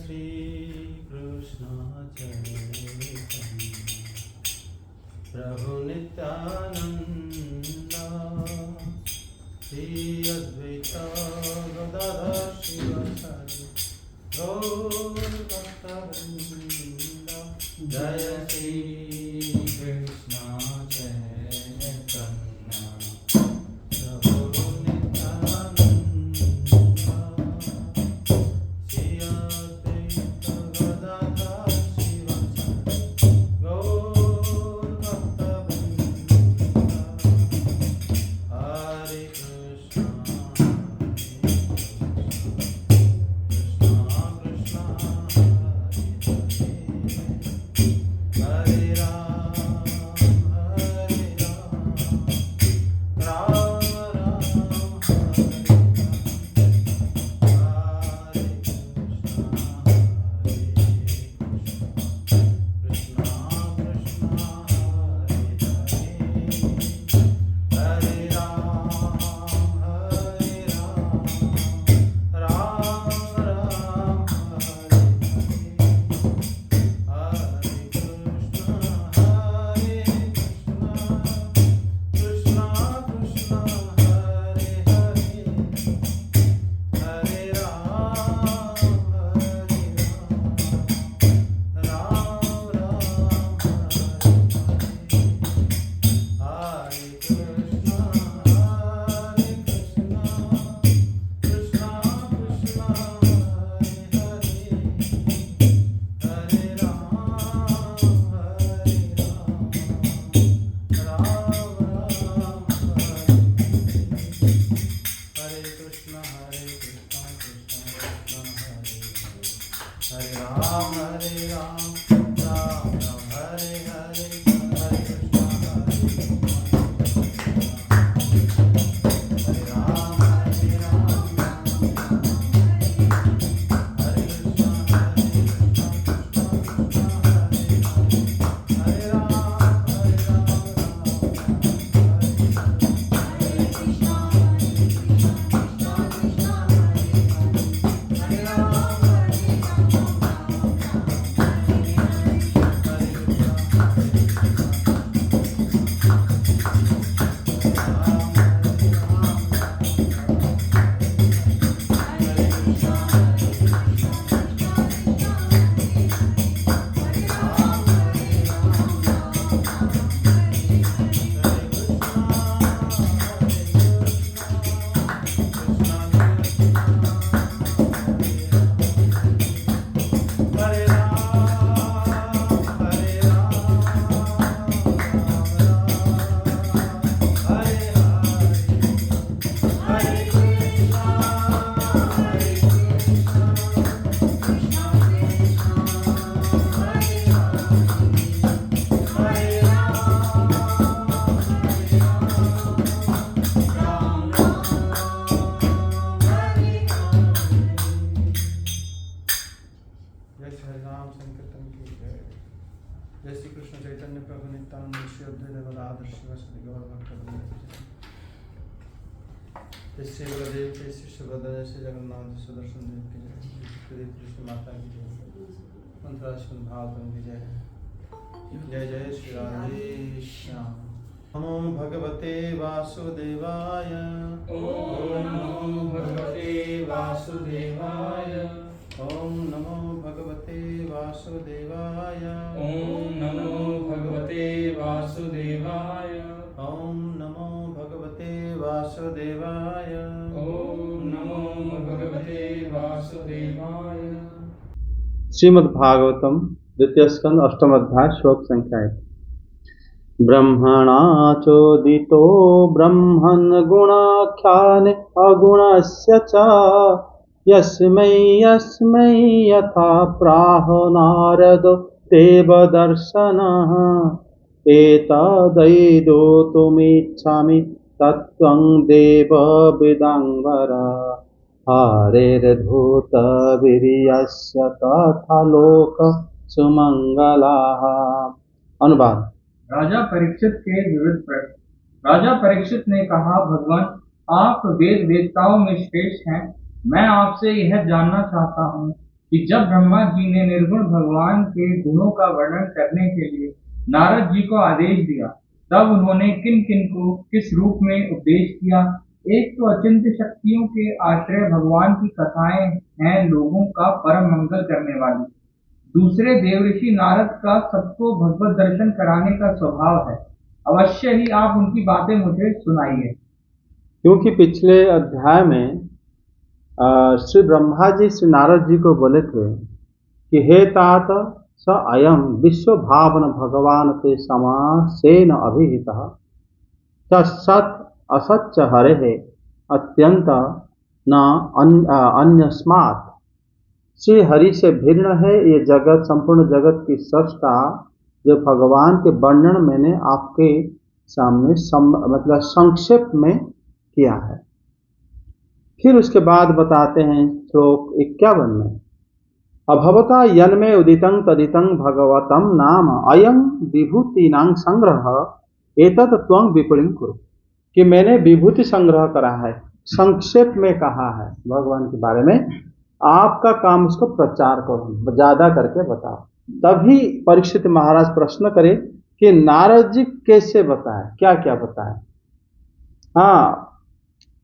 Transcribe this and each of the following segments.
श्री कृष्ण चैतन्य प्रभु नित्यानंद श्री अद्वैत गदाधर शिवाचार्य गौर भक्तवृंद जय श्री कृष्ण चैतन्य प्रभु नित्यानंद श्री अद्वैत गदाधर शिवाचार्य गौर भक्तवृंद हरे कृष्ण हरे राम राम राम जय श्री कृष्ण चैतन्य प्रभु नित्यानंद श्री अद्वैत गदाधर शिवाचार्य गौर भक्तवृंद जय श्री बलदेव जय श्री सुभद्रा जय श्री जगन्नाथ जय सुदर्शन देव की जय श्री कृष्ण माता की जय मंत्राश्वन भागवत की जय जय जय श्री राधे श्याम नमो भगवते वासुदेवाय ओम नमो भगवते वासुदेवाय ओम नमो भगवते वासुदेवाय ओम नमो भगवते वासुदेवाय ओम नमो भगवते वासुदेवाय ओम नमो भगवते वासुदेवाय। श्रीमद्भागवतम द्वितीय स्कंद अष्टम अध्याय श्लोक संख्या 1। ब्रह्मणा चोदितो ब्रह्मन् गुणाख्याने अगुणस्य च यस्मै यस्मै यथा प्राह नारद देवदर्शनः एतदैदोतुमिच्छामि तत्त्वं देवविदांबर हरेर्भूतवीर्यस्य तथा लोक सुमंगलाः। अनुवाद। राजा परीक्षित के विविध प्रश्न। राजा परीक्षित ने कहा, भगवान आप वेद वेदताओं में श्रेष्ठ हैं। मैं आपसे यह जानना चाहता हूँ कि जब ब्रह्मा जी ने निर्गुण भगवान के गुणों का वर्णन करने के लिए नारद जी को आदेश दिया, तब उन्होंने किन किन को किस रूप में उपदेश किया। एक तो अचिंत्य शक्तियों के आश्रय भगवान की कथाएं हैं लोगों का परम मंगल करने वाली। दूसरे देवऋषि नारद का सबको भगवत दर्शन कराने का स्वभाव है। अवश्य ही आप उनकी बातें मुझे सुनाइए। क्योंकि पिछले अध्याय में श्री ब्रह्मा जी श्री नारद जी को बोले थे कि हे तात स अयम विश्व भावन भगवान ते समासेन अभिहित सत असच्च हरे अत्यंत न अन्यस्मात्। श्री हरि से भिन्न है ये जगत, संपूर्ण जगत की सृष्टा, जो भगवान के वर्णन मैंने आपके सामने मतलब संक्षेप में किया है। फिर उसके बाद बताते हैं श्लोक 51 में, अभवता यन्मे उदितं तदितं भगवतं नाम अयं विभूतिनां संग्रह एतत् त्वं विपुलिं कुरु। कि मैंने विभूति संग्रह करा है, संक्षेप में कहा है भगवान के बारे में, आपका काम उसको प्रचार करो, ज्यादा करके बताओ। तभी परीक्षित महाराज प्रश्न करे कि नारद जी कैसे बताए, क्या क्या बताए। हाँ,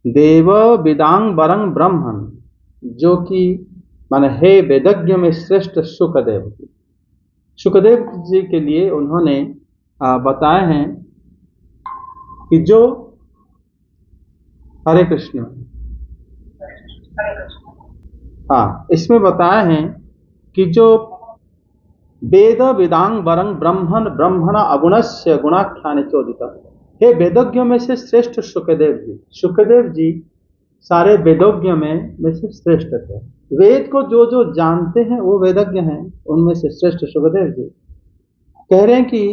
देव विदांग वरंग ब्रह्मन, जो कि माने हे वेदज्ञ में श्रेष्ठ शुकदेव जी। शुकदेव जी के लिए उन्होंने बताए हैं कि जो हरे कृष्ण, हाँ, इसमें बताए हैं कि जो वेद वेदांग वरंग ब्रह्मण ब्रह्मण अगुणस्य गुणाख्यान चोदित, हे वेदज्ञ में से श्रेष्ठ शुकदेव जी। शुकदेव जी सारे वेदज्ञ में से श्रेष्ठ थे। वेद को जो जो जानते हैं वो वेदज्ञ हैं, उनमें से श्रेष्ठ शुकदेव जी। कह रहे हैं कि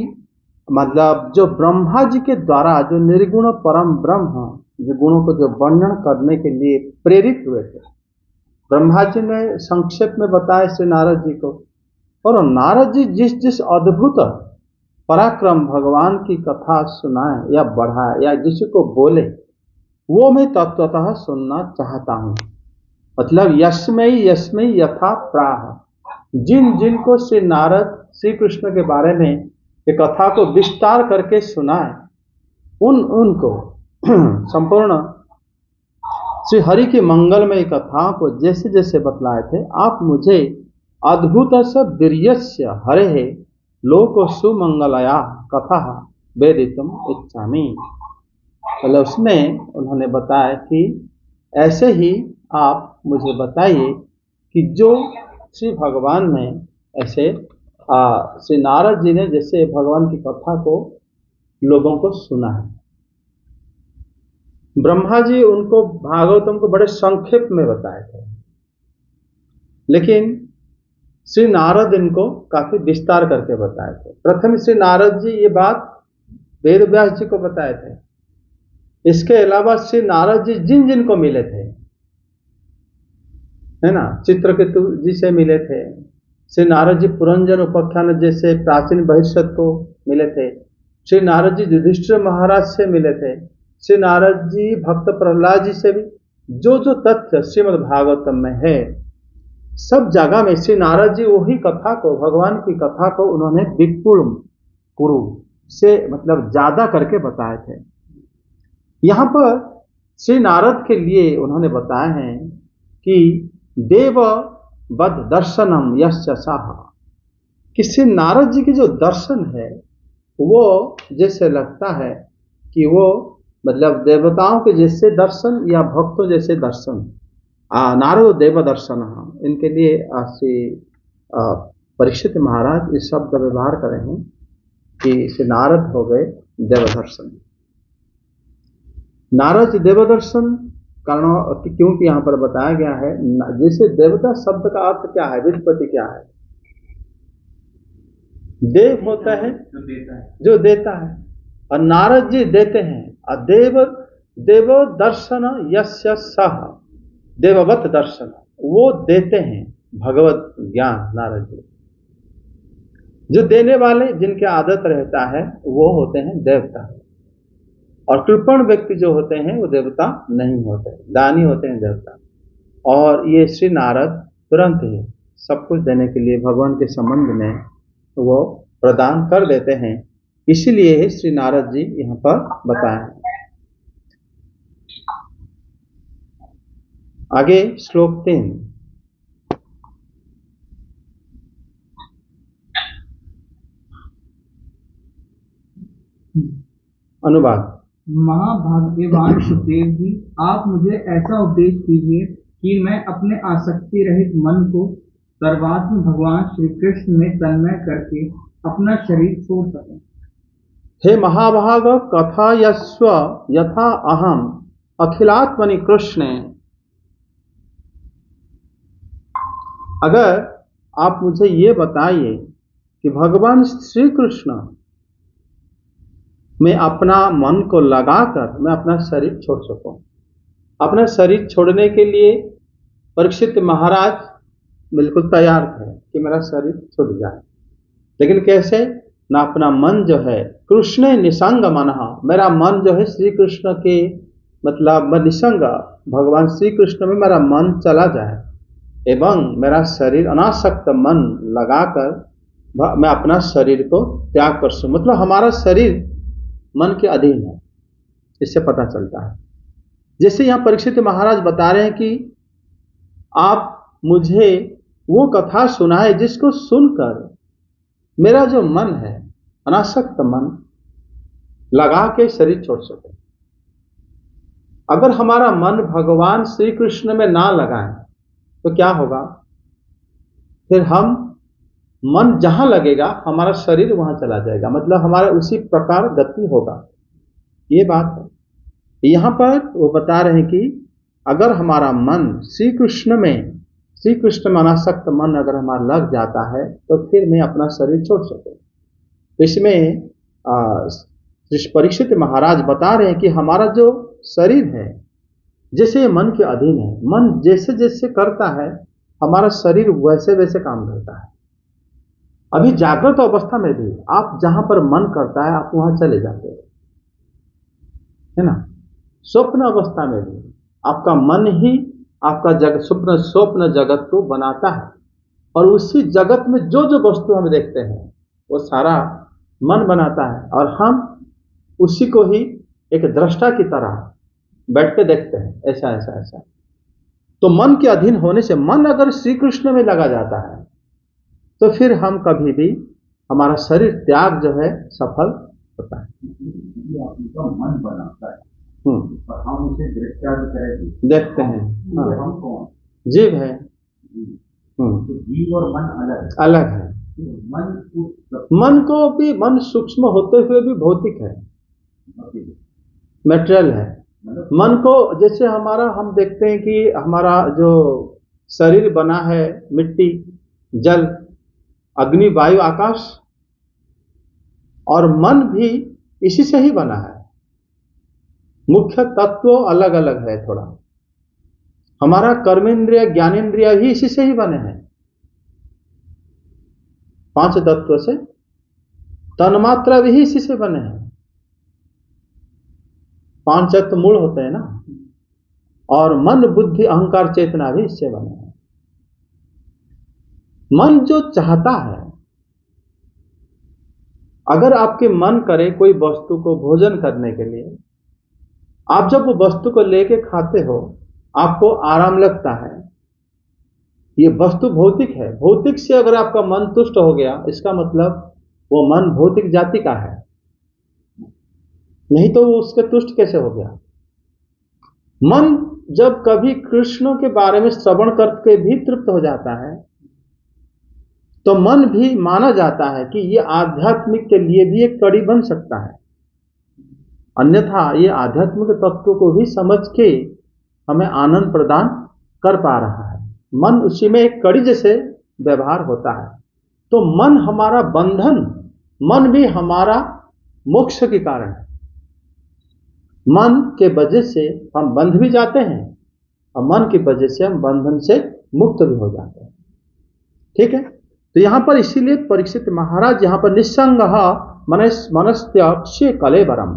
मतलब जो ब्रह्मा जी के द्वारा जो निर्गुण परम ब्रह्म, जो गुणों को जो वर्णन करने के लिए प्रेरित हुए थे, ब्रह्मा जी ने संक्षेप में बताया श्री नारद जी को। और नारद जी जिस जिस अद्भुत पराक्रम भगवान की कथा सुनाए या बढ़ाए या जिसी को बोले, वो मैं तत्वतः सुनना चाहता हूँ। मतलब यस्मई यस्मई यथा प्राह, जिन जिन को श्री नारद श्री कृष्ण के बारे में ये कथा को विस्तार करके सुनाए, उनको संपूर्ण श्री हरि की मंगलमय कथाओं को जैसे जैसे बतलाए थे, आप मुझे अद्भुत स वीर्यस्य हरे लोको सुमंगलया कथा वेदितुम इच्छामि। मतलब उसमें उन्होंने बताया कि ऐसे ही आप मुझे बताइए कि जो श्री भगवान ने ऐसे श्री नारद जी ने जैसे भगवान की कथा को लोगों को सुना है। ब्रह्मा जी उनको भागवतम को बड़े संक्षेप में बताए थे, लेकिन श्री नारद इनको काफी विस्तार करके बताए थे। प्रथम श्री नारद जी ये बात वेद व्यास जी को बताए थे। इसके अलावा श्री नारद जी जिन जिन को मिले थे, है ना, चित्रकेतु जी से मिले थे, श्री नारद जी पुरंजन उपाख्यान जैसे प्राचीन बहिष्यत को मिले थे, श्री नारद जी युधिष्ठिर महाराज से मिले थे, श्री नारद जी भक्त प्रहलाद जी से भी जो जो तथ्य श्रीमद् भागवतम में है, सब जगह में श्री नारद जी वही कथा को, भगवान की कथा को उन्होंने विपुल कुरु से मतलब ज्यादा करके बताए थे। यहाँ पर श्री नारद के लिए उन्होंने बताया है कि देव बद दर्शनम यस्य साह, कि श्री नारद जी की जो दर्शन है वो जैसे लगता है कि वो मतलब देवताओं के जैसे दर्शन या भक्तों जैसे दर्शन। नारद देव दर्शन, इनके लिए श्री परीक्षित महाराज इस शब्द का व्यवहार कर रहे हैं कि श्री नारद हो गए देव दर्शन। नारद देव दर्शन कारण क्योंकि यहाँ पर बताया गया है, जैसे देवता शब्द का अर्थ क्या है, व्युत्पत्ति क्या है? देव होता है जो देता है, और नारद जी देते हैं। और देव दर्शन यस्य सह, देववत दर्शन, वो देते हैं भगवत ज्ञान। नारद जी जो देने वाले, जिनके आदत रहता है, वो होते हैं देवता। और कृपण व्यक्ति जो होते हैं वो देवता नहीं होते, दानी होते हैं देवता। और ये श्री नारद तुरंत ही सब कुछ देने के लिए भगवान के संबंध में वो प्रदान कर देते हैं। इसीलिए श्री नारद जी यहाँ पर बताए हैं। आगे श्लोक 3। अनुवाद। महाभाग्यवान सुखदेव जी, आप मुझे ऐसा उपदेश कीजिए कि मैं अपने आसक्ति रहित मन को सर्वात्म भगवान श्री कृष्ण में तन्मय करके अपना शरीर छोड़ सकूं। हे महाभाग, कथा यस्व यथा अहम अखिलात्मनि कृष्णे। अगर आप मुझे ये बताइए कि भगवान श्री कृष्ण में अपना मन को लगाकर मैं अपना शरीर छोड़ सकूं। अपना शरीर छोड़ने के लिए परीक्षित महाराज बिल्कुल तैयार थे कि मेरा शरीर छूट जाए, लेकिन कैसे? ना अपना मन जो है कृष्ण निसंग मन, मेरा मन जो है श्री कृष्ण के मतलब निसंग भगवान श्री कृष्ण में मेरा मन चला जाए एवं मेरा शरीर अनासक्त मन लगाकर मैं अपना शरीर को त्याग कर सकूं। मतलब हमारा शरीर मन के अधीन है, इससे पता चलता है। जैसे यहाँ परीक्षित महाराज बता रहे हैं कि आप मुझे वो कथा सुनाए जिसको सुनकर मेरा जो मन है अनासक्त मन लगा के शरीर छोड़ सके। अगर हमारा मन भगवान श्री कृष्ण में ना लगाए तो क्या होगा? फिर हम मन जहां लगेगा हमारा शरीर वहां चला जाएगा, मतलब हमारा उसी प्रकार गति होगा। ये बात है। यहां पर वो बता रहे हैं कि अगर हमारा मन श्री कृष्ण में अनासक्त मन अगर हमारा लग जाता है तो फिर मैं अपना शरीर छोड़ सकूं। तो इसमें परीक्षित महाराज बता रहे हैं कि हमारा जो शरीर है जैसे मन के अधीन है, मन जैसे जैसे करता है हमारा शरीर वैसे वैसे काम करता है। अभी जागृत अवस्था में भी आप जहां पर मन करता है आप वहां चले जाते हो, है ना। स्वप्न अवस्था में भी आपका मन ही आपका स्वप्न जगत को बनाता है, और उसी जगत में जो जो वस्तु हम देखते हैं वो सारा मन बनाता है, और हम उसी को ही एक दृष्टा की तरह बैठ के देखते हैं, ऐसा ऐसा ऐसा। तो मन के अधीन होने से, मन अगर श्री कृष्ण में लगा जाता है तो फिर हम कभी भी हमारा शरीर त्याग जो है सफल होता है। मन बनाता है और हम उसे दृष्टा देखते हैं। हम कौन? जीव है। तो जीव और मन अलग है। मन को भी, मन सूक्ष्म होते हुए भी भौतिक है, मेटेरियल है। मन को जैसे हमारा, हम देखते हैं कि हमारा जो शरीर बना है मिट्टी, जल, अग्नि, वायु, आकाश, और मन भी इसी से ही बना है। मुख्य तत्व अलग अलग है थोड़ा। हमारा कर्मेंद्रिय, ज्ञानेंद्रिय भी इसी से ही बने हैं, 5 तत्व से। तन्मात्रा भी इसी से बने हैं, 5 तत्व मूल होते हैं ना। और मन, बुद्धि, अहंकार, चेतना भी इससे बने हैं। मन जो चाहता है, अगर आपके मन करे कोई वस्तु को भोजन करने के लिए, आप जब वो वस्तु को लेके खाते हो आपको आराम लगता है, ये वस्तु भौतिक है। भौतिक से अगर आपका मन तुष्ट हो गया, इसका मतलब वो मन भौतिक जाति का है, नहीं तो वो उसके तुष्ट कैसे हो गया। मन जब कभी कृष्ण के बारे में श्रवण करके भी तृप्त हो जाता है तो मन भी माना जाता है कि ये आध्यात्मिक के लिए भी एक कड़ी बन सकता है, अन्यथा ये आध्यात्मिक तत्व को भी समझ के हमें आनंद प्रदान कर पा रहा है। मन उसी में एक कड़ी जैसे व्यवहार होता है। तो मन हमारा बंधन, मन भी हमारा मोक्ष के कारण है। मन के वजह से हम बंध भी जाते हैं और मन की वजह से हम बंधन से मुक्त भी हो जाते हैं। ठीक है। तो यहां पर इसीलिए परीक्षित महाराज यहां पर निस्संग मनस्त्य कलेवरम,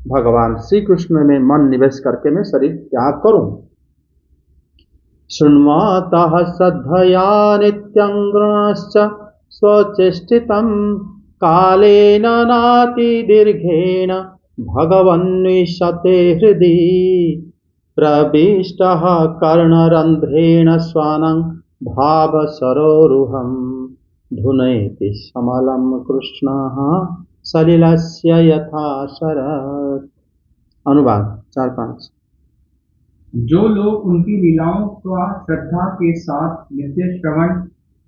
भगवान श्री कृष्ण में मन निवेश करके मैं शरीर त्याग करूं। शृण्वतः श्रद्धया नित्यं गृणश्च स्वचेष्टितं कालेन नातिदीर्घेण भगवन्विशते हृदि प्रविष्टः कर्णरन्ध्रेण स्वानं भावसरोरुहं धुनयति समलं कृष्णः सलिलस्य यथा शरत्। अनुवाद 4-5। जो लोग उनकी लीलाओं का श्रद्धा के साथ नित्य श्रवण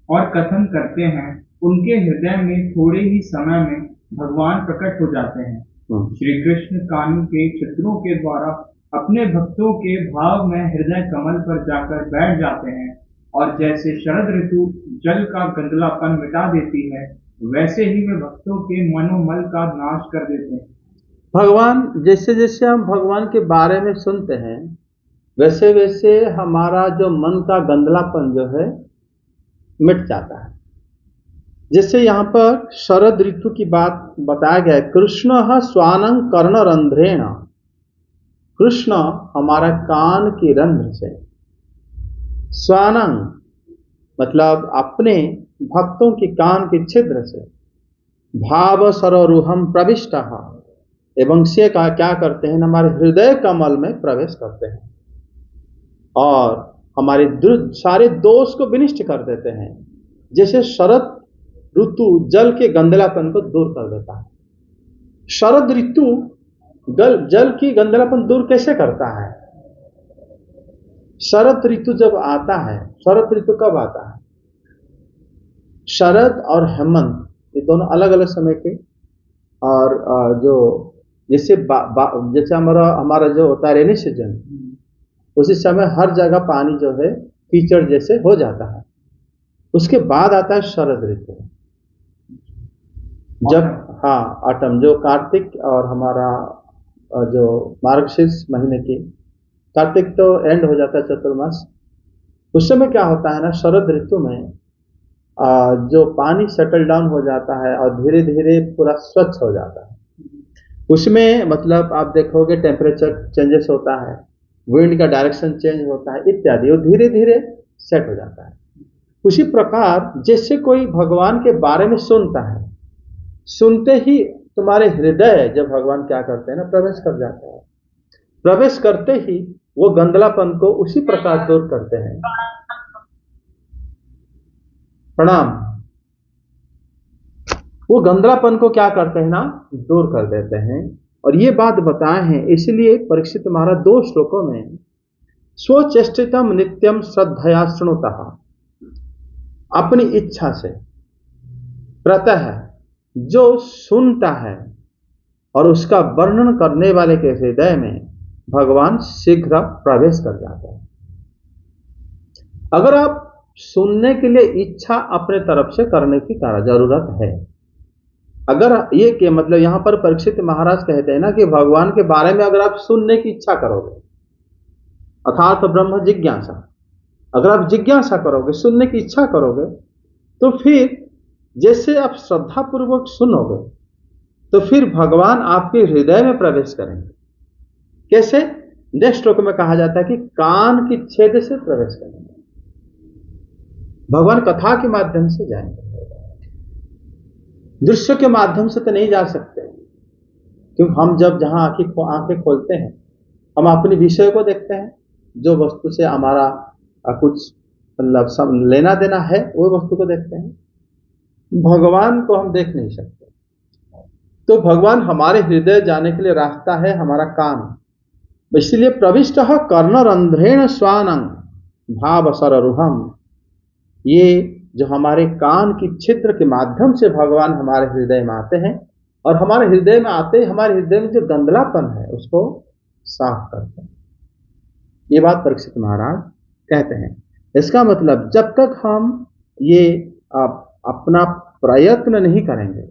और कथन करते हैं, उनके हृदय में थोड़े ही समय में भगवान प्रकट हो जाते हैं। श्री कृष्ण कानून के चित्रों के द्वारा अपने भक्तों के भाव में हृदय कमल पर जाकर बैठ जाते हैं, और जैसे शरद ऋतु जल का गंदलापन मिटा देती है, वैसे ही वे भक्तों के मनोमल का नाश कर देते हैं। भगवान, जैसे जैसे हम भगवान के बारे में सुनते हैं, वैसे वैसे हमारा जो मन का गंदलापन जो है मिट जाता है। जैसे यहाँ पर शरद ऋतु की बात बताया गया है, कृष्ण स्वानं कर्णरंध्रेण, कृष्ण हमारा कान के रंध्र से, स्वानं मतलब अपने भक्तों के कान के छिद्र से, भाव सरोरुहम प्रविष्टः, एवं से क्या करते हैं, हमारे हृदय कमल में प्रवेश करते हैं और हमारे सारे दोष को विनिष्ट कर देते हैं। जैसे शरद ऋतु जल के गंदलापन को दूर कर देता है। शरद ऋतु जल की गंदलापन दूर कैसे करता है? शरद ऋतु जब आता है, शरद ऋतु कब आता है? शरद और हेमंत ये दोनों अलग अलग समय के, और जो जैसे जैसे हमारा जो होता है रेनी सीजन, उसी समय हर जगह पानी जो है कीचड़ जैसे हो जाता है। उसके बाद आता है शरद ऋतु, जब ऑटम, जो कार्तिक और हमारा जो मार्गशीर्ष महीने की, कार्तिक तो एंड हो जाता है चतुर्मास, उस समय क्या होता है ना, शरद ऋतु में जो पानी सेटल डाउन हो जाता है और धीरे धीरे पूरा स्वच्छ हो जाता है। उसमें मतलब आप देखोगे टेम्परेचर चेंजेस होता है, विंड का डायरेक्शन चेंज होता है इत्यादि, वो धीरे धीरे सेट हो जाता है। उसी प्रकार जैसे कोई भगवान के बारे में सुनता है, सुनते ही तुम्हारे हृदय जब भगवान क्या करते हैं ना, प्रवेश कर जाता है। प्रवेश करते ही वो गंदलापन को उसी प्रकार दूर करते हैं। प्रणाम। वो गंदलापन को क्या करते हैं ना, दूर कर देते हैं। और ये बात बताए हैं, इसलिए परीक्षित महाराज 2 श्लोकों में स्वचेष्टितम नित्यम श्रद्धया शृणुतः, अपनी इच्छा से प्रतः जो सुनता है और उसका वर्णन करने वाले के हृदय में भगवान शीघ्र प्रवेश कर जाता है। अगर आप सुनने के लिए इच्छा अपने तरफ से करने की जरूरत है, अगर ये के मतलब यहां पर परीक्षित महाराज कहते हैं ना कि भगवान के बारे में अगर आप सुनने की इच्छा करोगे, अर्थात ब्रह्म जिज्ञासा, अगर आप जिज्ञासा करोगे, सुनने की इच्छा करोगे, तो फिर जैसे आप श्रद्धा पूर्वक सुनोगे तो फिर भगवान आपके हृदय में प्रवेश करेंगे। कैसे? नेक्स्ट श्लोक में कहा जाता है कि कान की छेद से प्रवेश करेंगे, भगवान कथा के माध्यम से जाएंगे, दृश्य के माध्यम से तो नहीं जा सकते, क्योंकि हम जब जहां आंखें खोलते हैं, हम अपने विषय को देखते हैं, जो वस्तु से हमारा कुछ मतलब सब लेना देना है, वो वस्तु को देखते हैं। भगवान को हम देख नहीं सकते। तो भगवान हमारे हृदय जाने के लिए रास्ता है हमारा कान। इसलिए प्रविष्ट कर्णरंध्रेण स्वानं भाव सररुहम, ये जो हमारे कान की छिद्र के माध्यम से भगवान हमारे हृदय में आते हैं, और हमारे हृदय में आते ही हमारे हृदय में जो गंदलापन है उसको साफ करते हैं। ये बात परीक्षित महाराज कहते हैं। इसका मतलब जब तक हम ये अपना प्रयत्न नहीं करेंगे,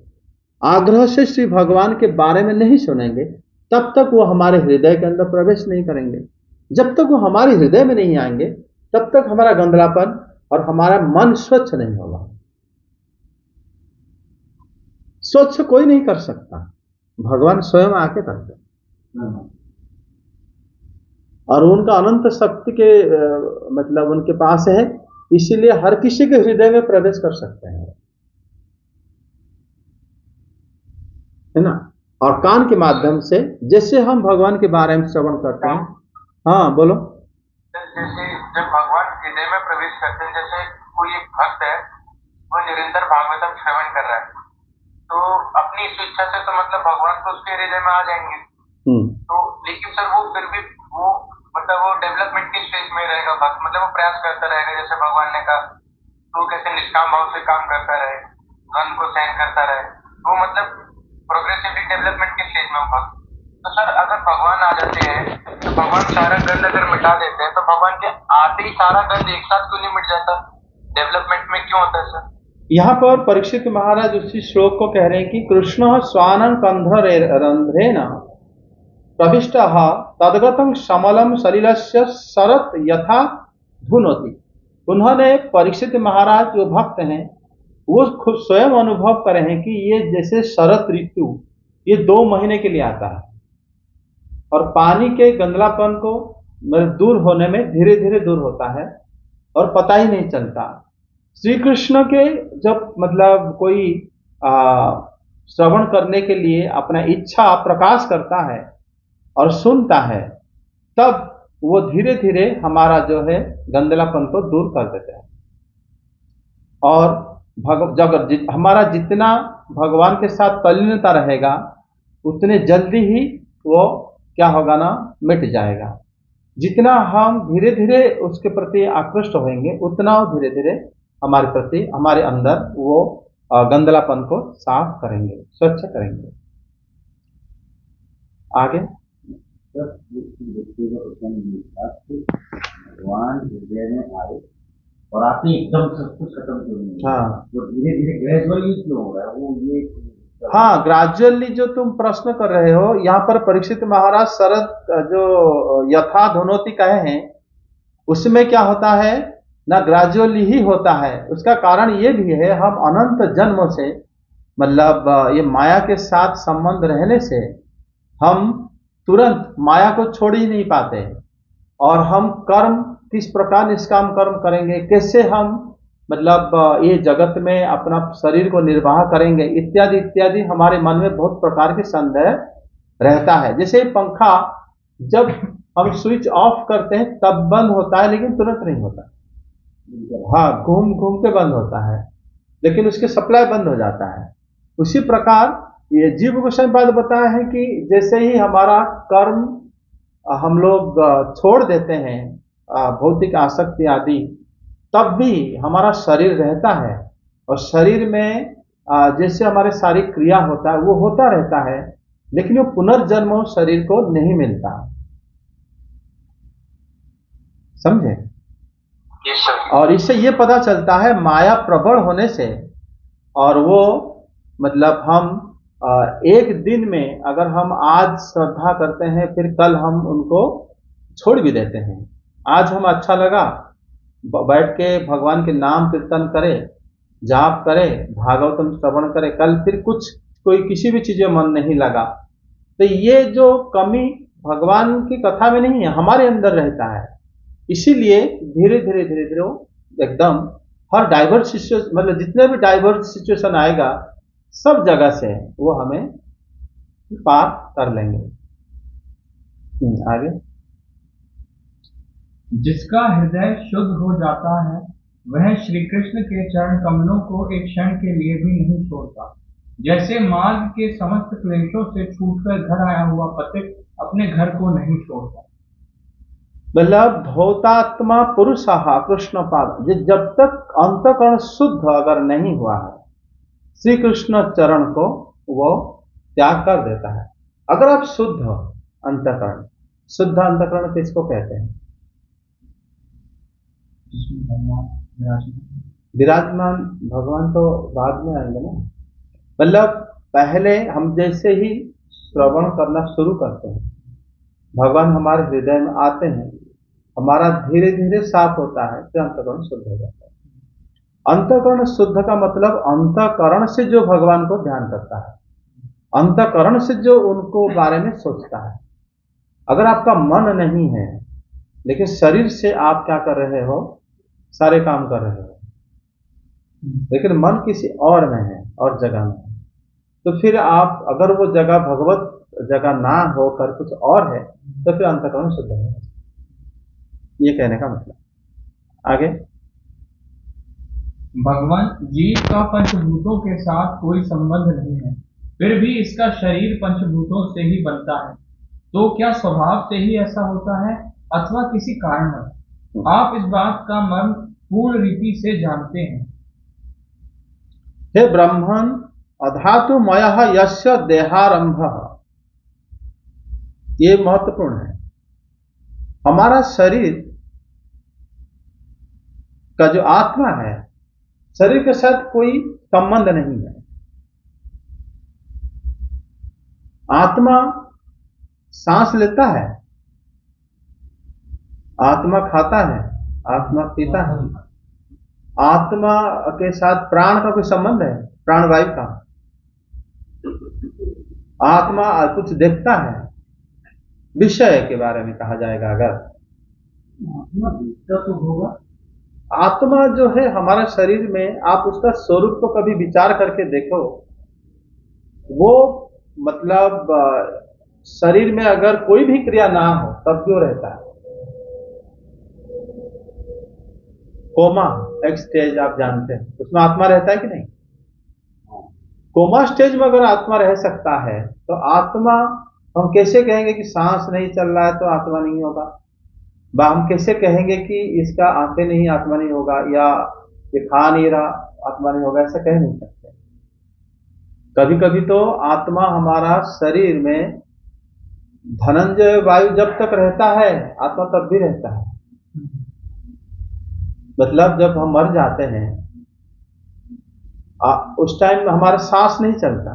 आग्रह से श्री भगवान के बारे में नहीं सुनेंगे, तब तक वो हमारे हृदय के अंदर प्रवेश नहीं करेंगे। जब तक वो हमारे हृदय में नहीं आएंगे, तब तक हमारा गंदलापन और हमारा मन स्वच्छ नहीं होगा। स्वच्छ कोई नहीं कर सकता, भगवान स्वयं आके करते। और उनका अनंत शक्ति के मतलब उनके पास है, इसीलिए हर किसी के हृदय में प्रवेश कर सकते हैं, है ना। और कान के माध्यम से जैसे हम भगवान के बारे में श्रवण करते हैं। हाँ बोलो। जैसे जब भगवान हृदय में प्रवेश करते हैं, जैसे कोई एक भक्त है वो निरंतर भागवतम श्रवण कर रहा है, तो अपनी स्वेच्छा से तो मतलब भगवान तो उसके हृदय में आ जाएंगे, तो लेकिन सर वो फिर भी वो मतलब वो डेवलपमेंट की स्टेज में रहेगा भक्त, मतलब वो प्रयास करता रहेगा, जैसे भगवान ने कहा तो कैसे निष्काम भाव से काम करता रहे, द्वंद को सहन करता रहे, वो मतलब प्रोग्रेसिवली डेवलपमेंट के स्टेज में वो भक्त। तो सर अगर भगवान आ जाते हैं तो भगवान सारा गंद अगर मिटा देते हैं, तो भगवान के आते ही सारा गंद एक साथ क्यों नहीं मिट जाता? डेवलपमेंट में क्यों होता है सर? यहाँ पर परीक्षित महाराज उसी श्लोक को कह रहे हैं कि कृष्ण स्वानन कंधरे रंध्रेन प्रविष्ट तदगतम समलम सलिलस्य शरत यथा धुनोति। उन्होंने परीक्षित महाराज जो भक्त हैं वो खुद स्वयं अनुभव करे हैं कि ये जैसे शरत ऋतु ये 2 महीने के लिए आता है, और पानी के गंदलापन को दूर होने में धीरे धीरे दूर होता है और पता ही नहीं चलता। श्री कृष्ण के जब मतलब कोई श्रवण करने के लिए अपना इच्छा प्रकाश करता है और सुनता है, तब वो धीरे धीरे हमारा जो है गंदलापन को दूर कर देते हैं। और हमारा जितना भगवान के साथ तल्लीनता रहेगा उतने जल्दी ही वो क्या होगा ना, मिट जाएगा। जितना हम धीरे धीरे उसके प्रति आकृष्ट होंगे उतना धीरे धीरे हमारे प्रति हमारे अंदर वो गंदलापन को साफ करेंगे, स्वच्छ करेंगे। आगे भगवान हृदय में आए और आते एकदम सब कुछ खत्म क्यों नहीं? हाँ, वो धीरे धीरे ग्रेजुअली क्यों हो रहा है वो ये? हाँ, ग्रेजुअली जो तुम प्रश्न कर रहे हो, यहाँ पर परीक्षित महाराज शरद जो यथा धुनोति कहे हैं उसमें क्या होता है ना, ग्रेजुअली ही होता है। उसका कारण ये भी है, हम अनंत जन्मों से मतलब ये माया के साथ संबंध रहने से हम तुरंत माया को छोड़ ही नहीं पाते, और हम कर्म किस प्रकार निष्काम कर्म करेंगे, कैसे हम मतलब ये जगत में अपना शरीर को निर्वाह करेंगे इत्यादि इत्यादि हमारे मन में बहुत प्रकार के संदेह रहता है। जैसे पंखा जब हम स्विच ऑफ करते हैं तब बंद होता है, लेकिन तुरंत नहीं होता। हाँ, घूम घूम के बंद होता है, लेकिन उसके सप्लाई बंद हो जाता है। उसी प्रकार ये जीव गोस्वामी बताया है कि जैसे ही हमारा कर्म हम लोग छोड़ देते हैं, भौतिक आसक्ति आदि, तब भी हमारा शरीर रहता है, और शरीर में जैसे हमारे शारीरिक क्रिया होता है वो होता रहता है, लेकिन वो पुनर्जन्म शरीर को नहीं मिलता। समझे? और इससे ये पता चलता है माया प्रबल होने से, और वो मतलब हम एक दिन में अगर हम आज श्रद्धा करते हैं फिर कल हम उनको छोड़ भी देते हैं। आज हम अच्छा लगा बैठ के भगवान के नाम कीर्तन करें, जाप करें, भागवतम श्रवण करें, कल फिर कोई किसी भी चीज में मन नहीं लगा। तो ये जो कमी भगवान की कथा में नहीं है, हमारे अंदर रहता है। इसीलिए धीरे धीरे धीरे धीरे एकदम हर डाइवर्स सिचुएशन, मतलब जितने भी डाइवर्स सिचुएशन आएगा सब जगह से वो हमें पार कर लेंगे। आगे, जिसका हृदय शुद्ध हो जाता है वह श्री कृष्ण के चरण कमलों को एक क्षण के लिए भी नहीं छोड़ता। जैसे मार्ग के समस्त क्लेशों से छूटकर घर आया हुआ पथिक अपने घर को नहीं छोड़ता। मतलब भौतात्मा पुरुष कृष्ण पाद, जब तक अंतःकरण शुद्ध अगर नहीं हुआ है श्री कृष्ण चरण को वो त्याग कर देता है। अगर आप शुद्ध अंतःकरण, शुद्ध अंतःकरण किसको कहते हैं? विराजमान भगवान तो बाद में आएंगे ना। मतलब पहले हम जैसे ही श्रवण करना शुरू करते हैं, भगवान हमारे हृदय में आते हैं, हमारा धीरे धीरे साफ होता है, फिर अंतःकरण शुद्ध हो जाता है। अंतःकरण शुद्ध का मतलब अंतःकरण से जो भगवान को ध्यान करता है, अंतःकरण से जो उनको बारे में सोचता है। अगर आपका मन नहीं है लेकिन शरीर से आप क्या कर रहे हो, सारे काम कर रहे हो, लेकिन मन किसी और में है और जगह में है। तो फिर आप अगर वो जगह भगवत जगह ना होकर कुछ और है तो फिर अंतःकरण शुद्ध है। ये कहने का मतलब। आगे, भगवान जीव का पंचभूतों के साथ कोई संबंध नहीं है, फिर भी इसका शरीर पंचभूतों से ही बनता है, तो क्या स्वभाव से ही ऐसा होता है अथवा किसी कारण है? आप इस बात का मर्म पूर्ण रीति से जानते हैं। हे ब्रह्मण, अधातुमयः यस्य देहारंभः, ये महत्वपूर्ण है। हमारा शरीर का जो आत्मा है, शरीर के साथ कोई संबंध नहीं है। आत्मा सांस लेता है, आत्मा खाता है, आत्मा पीता है। आत्मा के साथ प्राण का कोई संबंध है, प्राणवायु का। आत्मा कुछ देखता है, विषय के बारे में कहा जाएगा अगर। आत्मा दिखता तो होगा। आत्मा जो है हमारे शरीर में, आप उसका स्वरूप को कभी विचार करके देखो। वो मतलब शरीर में अगर कोई भी क्रिया ना हो तब क्यों रहता है। कोमा एक स्टेज आप जानते हैं, उसमें आत्मा रहता है कि नहीं? कोमा स्टेज में अगर आत्मा रह सकता है तो आत्मा, हम कैसे कहेंगे कि सांस नहीं चल रहा है तो आत्मा नहीं होगा? हम कैसे कहेंगे कि इसका आंखें नहीं, आत्मा नहीं होगा, या ये खा नहीं रहा, आत्मा नहीं होगा? ऐसा कह नहीं सकते। कभी कभी तो आत्मा हमारा शरीर में, धनंजय वायु जब तक रहता है आत्मा तब भी रहता है। मतलब जब हम मर जाते हैं उस टाइम हमारा सांस नहीं चलता,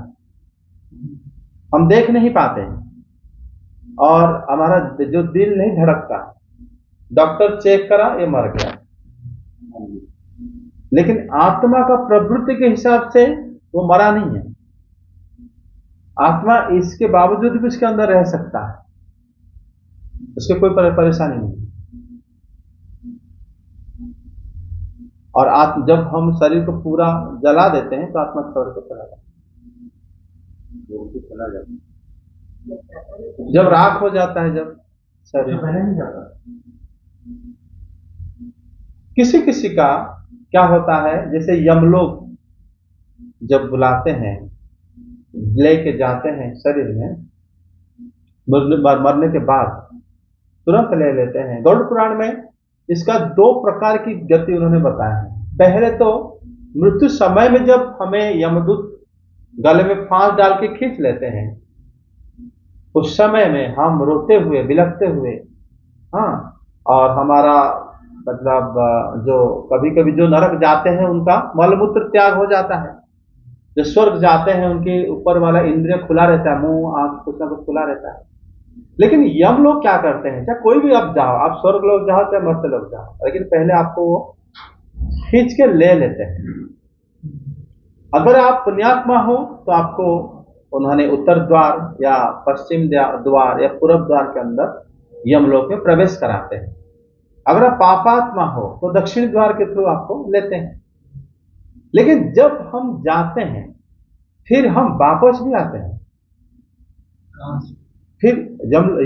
हम देख नहीं पाते और हमारा जो दिल नहीं धड़कता। डॉक्टर चेक करा, ये मर गया। लेकिन आत्मा का प्रवृत्ति के हिसाब से वो मरा नहीं है। आत्मा इसके बावजूद भी उसके अंदर रह सकता है, उसके कोई परेशानी नहीं। और जब हम शरीर को पूरा जला देते हैं तो आत्मा छोड़ के चला जाता है। जब राख हो जाता है, जब शरीर नहीं जाता। किसी किसी का क्या होता है, जैसे यमलोक जब बुलाते हैं, लेके जाते हैं शरीर में, मरने के बाद तुरंत ले लेते हैं। गरुड़ पुराण में इसका 2 प्रकार की गति उन्होंने बताया है। पहले तो मृत्यु समय में जब हमें यमदूत गले में फांस डाल के खींच लेते हैं, उस समय में हम रोते हुए, बिलखते हुए, हाँ, और हमारा मतलब जो कभी कभी जो नरक जाते हैं उनका मलमूत्र त्याग हो जाता है। जो स्वर्ग जाते हैं उनके ऊपर वाला इंद्रिय खुला रहता है, मुंह आंख कुछ ना कुछ खुला रहता है। लेकिन यम लोग क्या करते हैं, चाहे कोई भी आप जाओ, आप स्वर्ग लोग जाओ चाहे मर्त्य लोग जाओ, लेकिन पहले आपको वो खींच के ले लेते हैं। अगर आप पुण्यात्मा हो तो आपको उन्होंने उत्तर द्वार या पश्चिम द्वार या पूर्व द्वार के अंदर यमलोक में प्रवेश कराते हैं। अगर आप पापात्मा हो तो दक्षिण द्वार के थ्रू आपको लेते हैं। लेकिन जब हम जाते हैं फिर हम वापस भी आते हैं, फिर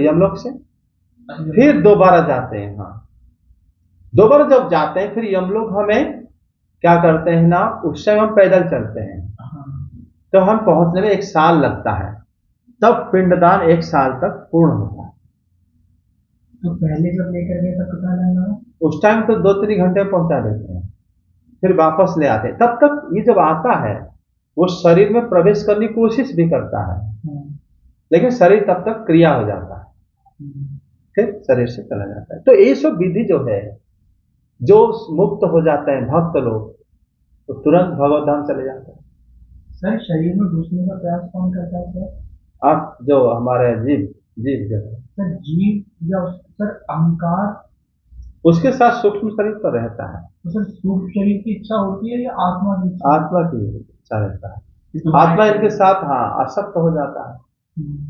यमलोक से फिर दोबारा जाते हैं। हाँ, दोबारा जब जाते हैं फिर यमलोक हमें क्या करते हैं ना, उस समय हम पैदल चलते हैं, तो हम पहुंचने में 1 साल लगता है, तब पिंडदान 1 साल तक पूर्ण होता है। तो पहले जब लेकर गए तब कितना टाइम लगा? उस टाइम तो 2-3 घंटे में पहुंचा देते हैं, फिर वापस ले आते हैं। तब तक ये जब आता है वो शरीर में प्रवेश करने की कोशिश भी करता है, लेकिन शरीर तब तक क्रिया हो जाता है, फिर शरीर से चला जाता है। तो ये सब विधि जो है, जो मुक्त हो जाते हैं भक्त लोग, तो तुरंत भगवत धाम चले जाते हैं। सर, शरीर में घुसने का प्रयास कौन करता है सर? आप जो हमारे जीव जो है सर, जीव या सर अहंकार, उसके साथ सूक्ष्म शरीर पर रहता है। तो सर सूक्ष्म शरीर की इच्छा होती है या आत्मा की इच्छा? आत्मा की इच्छा रहता है। आत्मा इनके साथ हाँ आसक्त हो जाता है।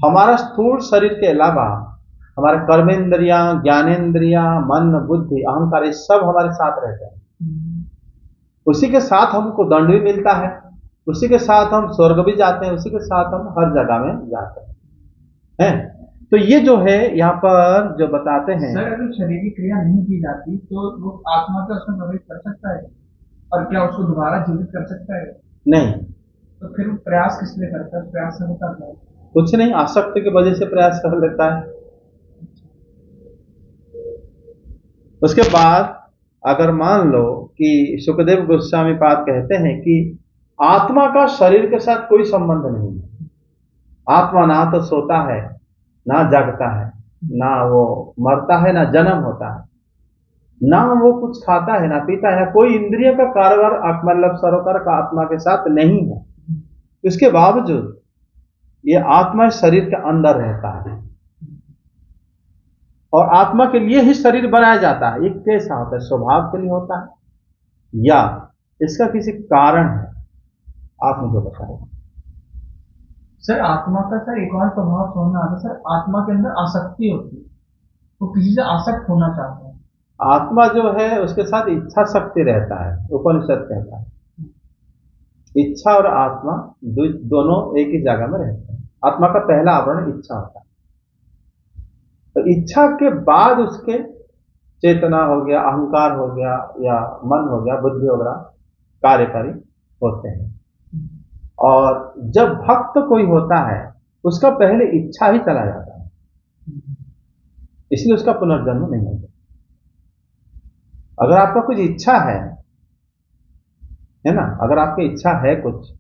हमारा स्थूल शरीर के अलावा हमारे कर्मेंद्रियां, ज्ञानेंद्रियां, मन, बुद्धि, अहंकार, ये सब हमारे साथ रहते हैं। उसी के साथ हमको दंड भी मिलता है, उसी के साथ हम स्वर्ग भी जाते हैं, उसी के साथ हम हर जगह में जाते हैं। तो ये जो है यहाँ पर जो बताते हैं, सर अगर शारीरिक क्रिया नहीं की जाती तो वो आत्मा का उसमें प्रवेश कर सकता है, और क्या उसको दोबारा जीवित कर सकता है? नहीं, तो फिर वो प्रयास किस लिए करता है? प्रयास से होता है कुछ नहीं, आसक्ति की वजह से प्रयास कर लेता है। उसके बाद अगर मान लो कि सुखदेव गोस्वामी पाद कहते हैं कि आत्मा का शरीर के साथ कोई संबंध नहीं है। आत्मा ना तो सोता है, ना जागता है, ना वो मरता है, ना जन्म होता है, ना वो कुछ खाता है, ना पीता है, कोई इंद्रिय का कारोबार मतलब सरोकार का आत्मा के साथ नहीं है। इसके बावजूद ये आत्मा शरीर के अंदर रहता है, और आत्मा के लिए ही शरीर बनाया जाता है। ये कैसा होता है? स्वभाव के लिए होता है या इसका किसी कारण है? आप मुझे बताइए। सर आत्मा का सर एक और स्वभाव होना आता है सर, आत्मा के अंदर आसक्ति होती है, वो किसी से आसक्त होना चाहता है। आत्मा जो है उसके साथ इच्छा शक्ति रहता है। उपनिषद कहता है इच्छा और आत्मा दोनों एक ही जगह में रहते हैं। आत्मा का पहला आवरण इच्छा होता है, तो इच्छा के बाद उसके चेतना हो गया, अहंकार हो गया, या मन हो गया, बुद्धि वगैरह कार्यकारी होते हैं। और जब भक्त कोई होता है उसका पहले इच्छा ही चला जाता है, इसलिए उसका पुनर्जन्म नहीं होता। अगर आपका कुछ इच्छा है ना, अगर आपकी इच्छा है कुछ,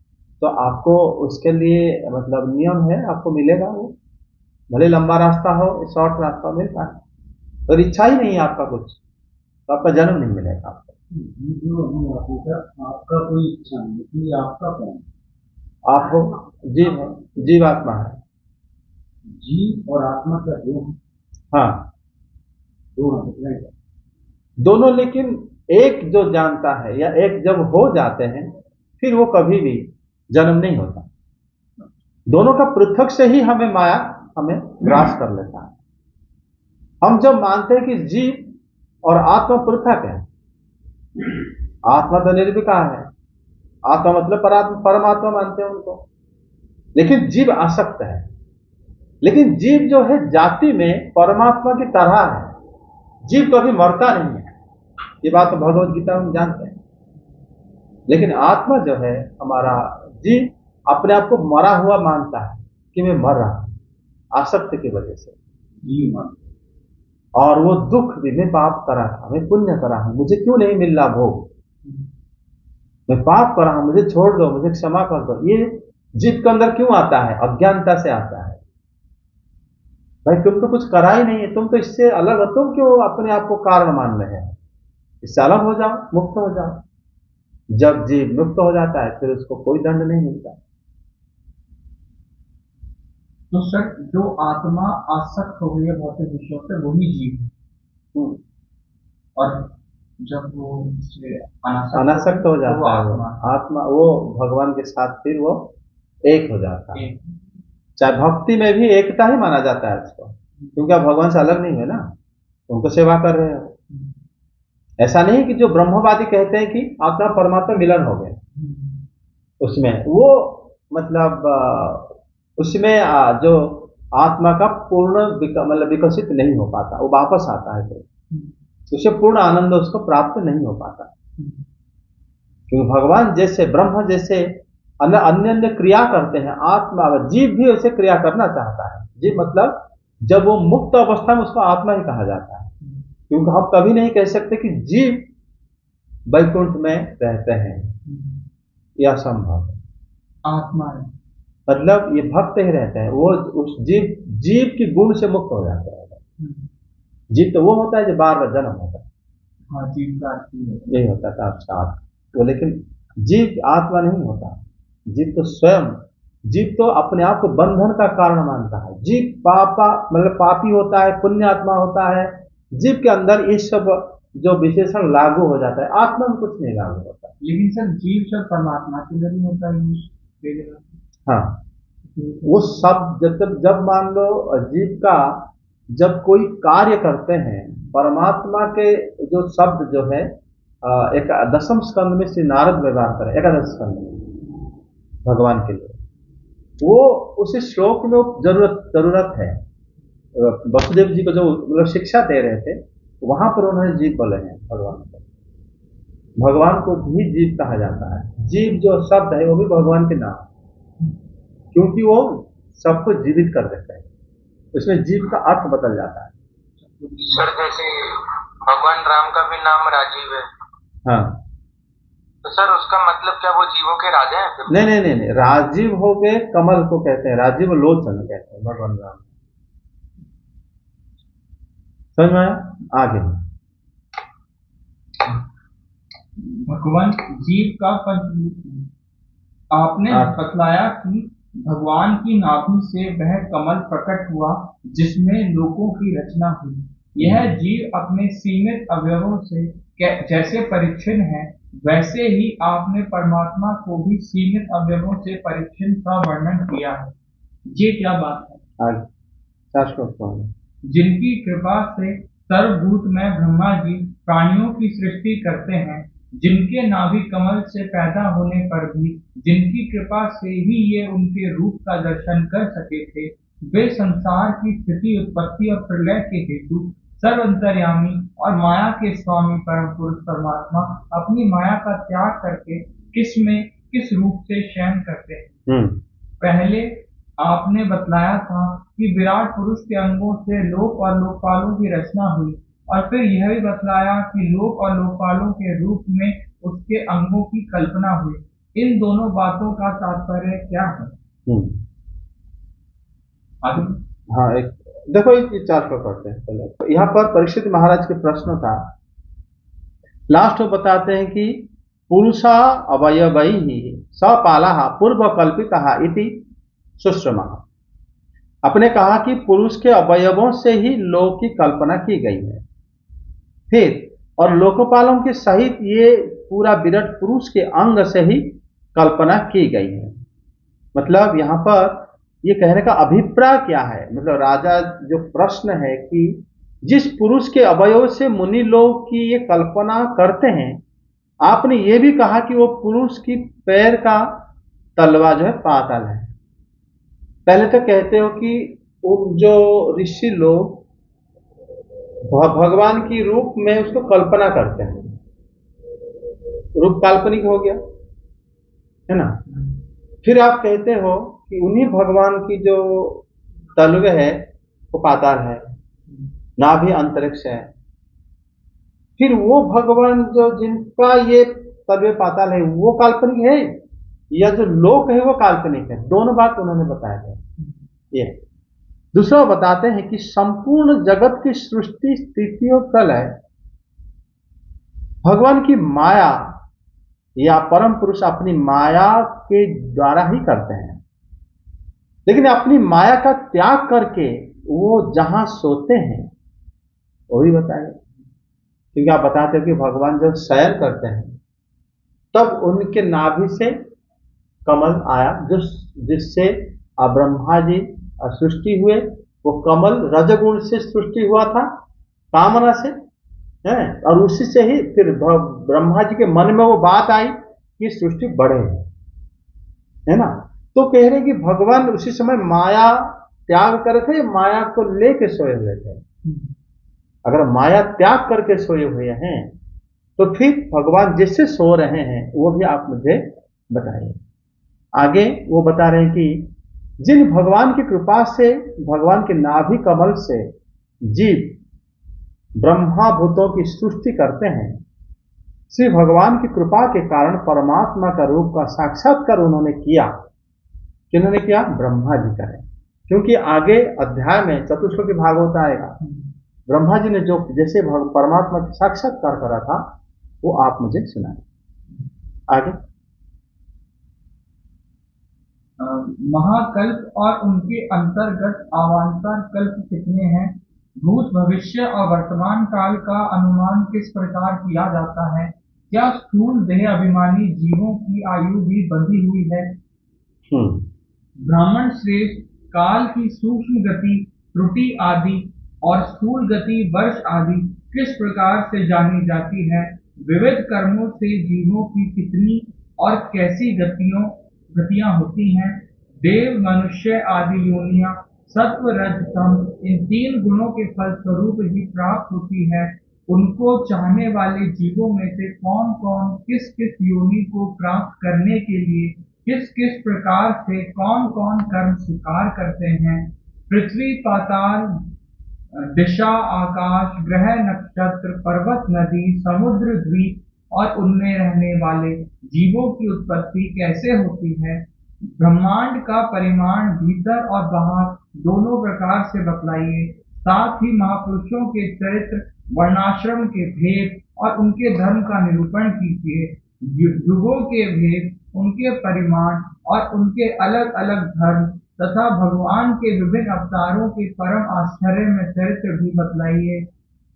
तो आपको उसके लिए मतलब नियम है, आपको मिलेगा वो, भले लंबा रास्ता हो, शॉर्ट रास्ता मिलता है। और इच्छा ही नहीं है आपका कुछ, तो आपका जन्म नहीं मिलेगा आपको। आपका कोई इच्छा नहीं, लेकिन ये आपका कौन? आपको जीव है, जीवात्मा है। जीव और आत्मा का दो हैं? हाँ, दो हैं, दोनों, लेकिन एक जो जानता है या एक जब हो जाते हैं फिर वो कभी भी जन्म नहीं होता। दोनों का पृथक से ही हमें माया हमें ग्रास कर लेता है। हम जब मानते हैं कि जीव और आत्मा पृथक है, आत्मा तो निर्विकार है, आत्मा मतलब परमात्मा मानते हैं उनको, लेकिन जीव आसक्त है। लेकिन जीव जो है जाति में परमात्मा की तरह है, जीव कभी मरता नहीं है, ये बात तो भगवत गीता में जानते हैं। लेकिन आत्मा जो है हमारा जीव अपने आप को मरा हुआ मानता है कि मैं मर रहा हूं आसक्ति की वजह से। और वो दुख भी, मैं पाप करा था, मैं पुण्य करा हूं, मुझे क्यों नहीं मिल रहा भोग, मैं पाप करा हूं, मुझे छोड़ दो, मुझे क्षमा कर दो, ये जीव के अंदर क्यों आता है? अज्ञानता से आता है। भाई तुम तो कुछ करा ही नहीं है, तुम तो इससे अलग हो, तुम क्यों अपने आप को कारण मान रहे हैं? इससे अलग हो जाओ, मुक्त हो जाओ। जब जीव मुक्त हो जाता है फिर उसको कोई दंड नहीं मिलता। तो सर जो आत्मा आसक्त हो गई है भौतिक विषयों से वही जीव है, और जब वो अनासक्त हो जाता है वो आत्मा, वो भगवान के साथ फिर वो एक हो जाता है। चाहे भक्ति में भी एकता ही माना जाता है उसको, क्योंकि आप भगवान से अलग नहीं है ना, उनको सेवा कर रहे हो। ऐसा नहीं कि जो ब्रह्मवादी कहते हैं कि आत्मा परमात्मा मिलन हो गए, उसमें वो मतलब उसमें जो आत्मा का पूर्ण मतलब विकसित नहीं हो पाता, वो वापस आता है तो उसे पूर्ण आनंद उसको प्राप्त नहीं हो पाता। क्योंकि भगवान जैसे, ब्रह्म जैसे अन्य अन्य क्रिया करते हैं, आत्मा जीव भी उसे क्रिया करना चाहता है। जीव मतलब जब वो मुक्त अवस्था में उसको आत्मा ही कहा जाता है, क्योंकि हम कभी नहीं कह सकते कि जीव वैकुंठ में रहते हैं, यह संभव। आत्मा है मतलब ये भक्त ही रहते हैं, वो उस जीव की गुण से मुक्त हो जाते हैं। जीव तो वो होता है जो बार बार जन्म होता है, हाँ जीव का यही होता था साथ वो। लेकिन जीव आत्मा नहीं होता, जीव तो स्वयं, जीव तो अपने आप को बंधन का कारण मानता है। जीव पापा मतलब पापी होता है, पुण्य आत्मा होता है। जीव के अंदर ये सब जो विशेषण लागू हो जाता है, आत्मा में कुछ नहीं लागू होता। लेकिन सर जीव सब परमात्मा के लिए भी होता है। हाँ, वो सब जब मान लो जीव का जब कोई कार्य करते हैं, परमात्मा के जो शब्द जो है एक दसम स्कंद में श्री नारद व्यवहार करें, एकादश स्कंद में भगवान के लिए, वो उसी श्लोक में जरूरत है। वसुदेव जी को जो मतलब शिक्षा दे रहे थे, वहां पर उन्होंने जीव बोले हैं भगवान को। भगवान को भी जीव कहा जाता है। जीव जो शब्द है वो भी भगवान के नाम, क्योंकि वो सबको जीवित कर देते हैं, उसमें जीव का अर्थ बदल जाता है। सर जैसे भगवान राम का भी नाम राजीव है, हाँ, तो सर उसका मतलब क्या वो जीवों के राजा हैं फिर? नहीं, राजीव हो गए कमल को कहते हैं, राजीव लोचन कहते हैं भगवान राम। समझ में आया? आगे भगवान जीव का पंचभूत आपने बतलाया कि भगवान की नाभि से वह कमल प्रकट हुआ जिसमें लोकों की रचना हुई। यह जीव अपने सीमित अवयवों से जैसे परिच्छिन्न है, वैसे ही आपने परमात्मा को भी सीमित अवयवों से परिच्छिन्न का वर्णन किया है। ये क्या बात है? आगे 4 श्लोक पढ़ो। जिनकी कृपा से सर्वभूत में ब्रह्मा जी प्राणियों की सृष्टि करते हैं, जिनके नाभि कमल से पैदा होने पर भी जिनकी कृपा से ही ये उनके रूप का दर्शन कर सके थे, वे संसार की स्थिति, उत्पत्ति और प्रलय के हेतु सर्वंतर्यामी और माया के स्वामी परम पुरुष परमात्मा अपनी माया का त्याग करके किस रूप से शयन करते हैं। पहले आपने बतलाया था कि विराट पुरुष के अंगों से लोक और लोकपालों की रचना हुई, और फिर यह भी बतलाया कि लोक और लोकपालों के रूप में उसके अंगों की कल्पना हुई। इन दोनों बातों का तात्पर्य क्या है? हाँ, एक देखो, ये 4 श्लोक पढ़ते हैं पहले। तो यहाँ पर परीक्षित महाराज के प्रश्न था, लास्ट में बताते हैं कि पुरुषा अवयवैहि सपालः पूर्व कल्पितः इति सुश्रमः। आपने कहा कि पुरुष के अवयवों से ही लोक की कल्पना की गई है, फिर और लोकपालों के सहित ये पूरा विराट पुरुष के अंग से ही कल्पना की गई है। मतलब यहाँ पर ये कहने का अभिप्राय क्या है? मतलब राजा जो प्रश्न है कि जिस पुरुष के अवयव से मुनि लोग की ये कल्पना करते हैं, आपने ये भी कहा कि वो पुरुष की पैर का तलवा जो है पाताल है। पहले तो कहते हो कि जो ऋषि लोग भगवान की रूप में उसको कल्पना करते हैं, रूप काल्पनिक हो गया है ना। फिर आप कहते हो कि उन्हीं भगवान की जो तलवे है वो पाताल है, नाभि अंतरिक्ष है। फिर वो भगवान जो जिनका ये तलवे पाताल है वो काल्पनिक है, या जो लोक है वो काल्पनिक है? दोनों बात उन्होंने बताया है। ये दूसरा बताते हैं कि संपूर्ण जगत की सृष्टि, स्थिति और प्रलय भगवान की माया या परम पुरुष अपनी माया के द्वारा ही करते हैं, लेकिन अपनी माया का त्याग करके वो जहां सोते हैं वो भी बताएगा। क्योंकि आप बताते हो कि भगवान जब शयन करते हैं तब उनके नाभि से कमल आया, जिससे ब्रह्मा जी सृष्टि हुए। वो कमल रजगुण से सृष्टि हुआ था, कामना से है, और उसी से ही फिर ब्रह्मा जी के मन में वो बात आई कि सृष्टि बढ़े, है ना। तो कह रहे कि भगवान उसी समय माया त्याग करे थे, माया को लेके सोए हुए थे। अगर माया त्याग करके सोए हुए हैं तो फिर भगवान जिससे सो रहे हैं वो भी आप मुझे बताइए। आगे वो बता रहे हैं कि जिन भगवान की कृपा से, भगवान के नाभि कमल से जीव ब्रह्मा भूतों की सृष्टि करते हैं, श्री भगवान की कृपा के कारण परमात्मा का रूप का साक्षात्कार उन्होंने किया। किन्होंने किया? ब्रह्मा जी करें। क्योंकि आगे अध्याय में चतुश्लोकी भागवत आएगा, ब्रह्मा जी ने जो जैसे परमात्मा का साक्षात्कार करा था वो आप मुझे सुनाए। आगे महाकल्प और उनके अंतर्गत अवान्तर कल्प कितने हैं? भूत, भविष्य और वर्तमान काल का अनुमान किस प्रकार किया जाता है? क्या स्थूल देह अभिमानी जीवों की आयु भी बंधी हुई है? ब्राह्मण श्रेष्ठ काल की सूक्ष्म गति, त्रुटि आदि और स्थूल गति वर्ष आदि किस प्रकार से जानी जाती है, विविध कर्मों से जीवों की कितनी और कैसी गतियां होती हैं, देव मनुष्य आदि योनियां सत्व रज तम इन 3 गुणों के फल स्वरूप ही प्राप्त होती है, उनको चाहने वाले जीवों में से कौन कौन किस किस योनि को प्राप्त करने के लिए किस किस प्रकार से कौन कौन कर्म स्वीकार करते हैं, पृथ्वी पाताल दिशा आकाश ग्रह नक्षत्र पर्वत नदी समुद्र द्वीप और उनमें रहने वाले जीवों की उत्पत्ति कैसे होती है, ब्रह्मांड का परिमाण भीतर और बाहर दोनों प्रकार से बतलाइए, साथ ही महापुरुषों के चरित्र वर्णाश्रम के भेद और उनके धर्म का निरूपण कीजिए, युगों के भेद उनके परिमाण और उनके अलग अलग धर्म तथा भगवान के विभिन्न अवतारों के परम आश्चर्य में चरित्र भी बतलाइए,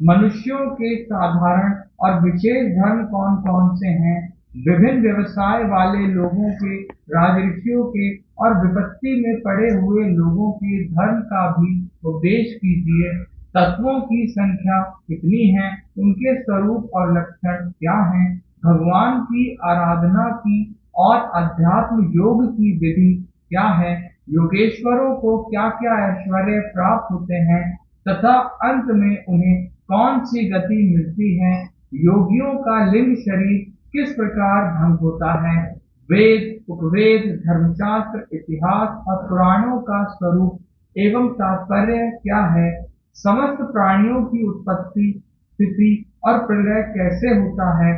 मनुष्यों के साधारण और विशेष धर्म कौन कौन से हैं, विभिन्न व्यवसाय वाले लोगों के राजऋषियों के और विपत्ति में पड़े हुए लोगों के धर्म का भी उपदेश कीजिए, तत्वों की संख्या कितनी है, उनके स्वरूप और लक्षण क्या हैं, भगवान की आराधना की और अध्यात्म योग की विधि क्या है, योगेश्वरों को क्या क्या ऐश्वर्य प्राप्त होते हैं तथा अंत में उन्हें कौन सी गति मिलती है, योगियों का लिंग शरीर किस प्रकार भंग होता है, वेद उपवेद धर्मशास्त्र इतिहास और पुराणों का स्वरूप एवं तात्पर्य क्या है, समस्त प्राणियों की उत्पत्ति स्थिति और प्रलय कैसे होता है,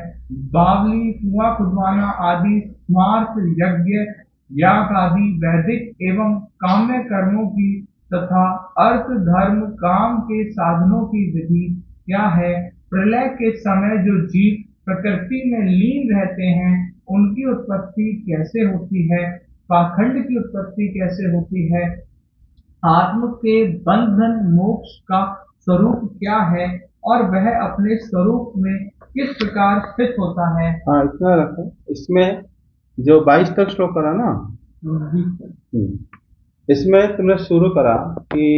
बावली कुआं खुदवाना आदि स्मार्त यज्ञ याग आदि वैदिक एवं काम्य कर्मों की तथा अर्थ धर्म काम के साधनों की विधि क्या है, प्रलय के समय जो जीव प्रकृति में लीन रहते हैं उनकी उत्पत्ति कैसे होती है, पाखंड की उत्पत्ति कैसे होती है, आत्म के बंधन मोक्ष का स्वरूप क्या है और वह अपने स्वरूप में किस प्रकार स्थित होता है। हाँ, इतना रखो। इसमें जो 22 तक श्लोक करा ना, इसमें तुमने शुरू करा कि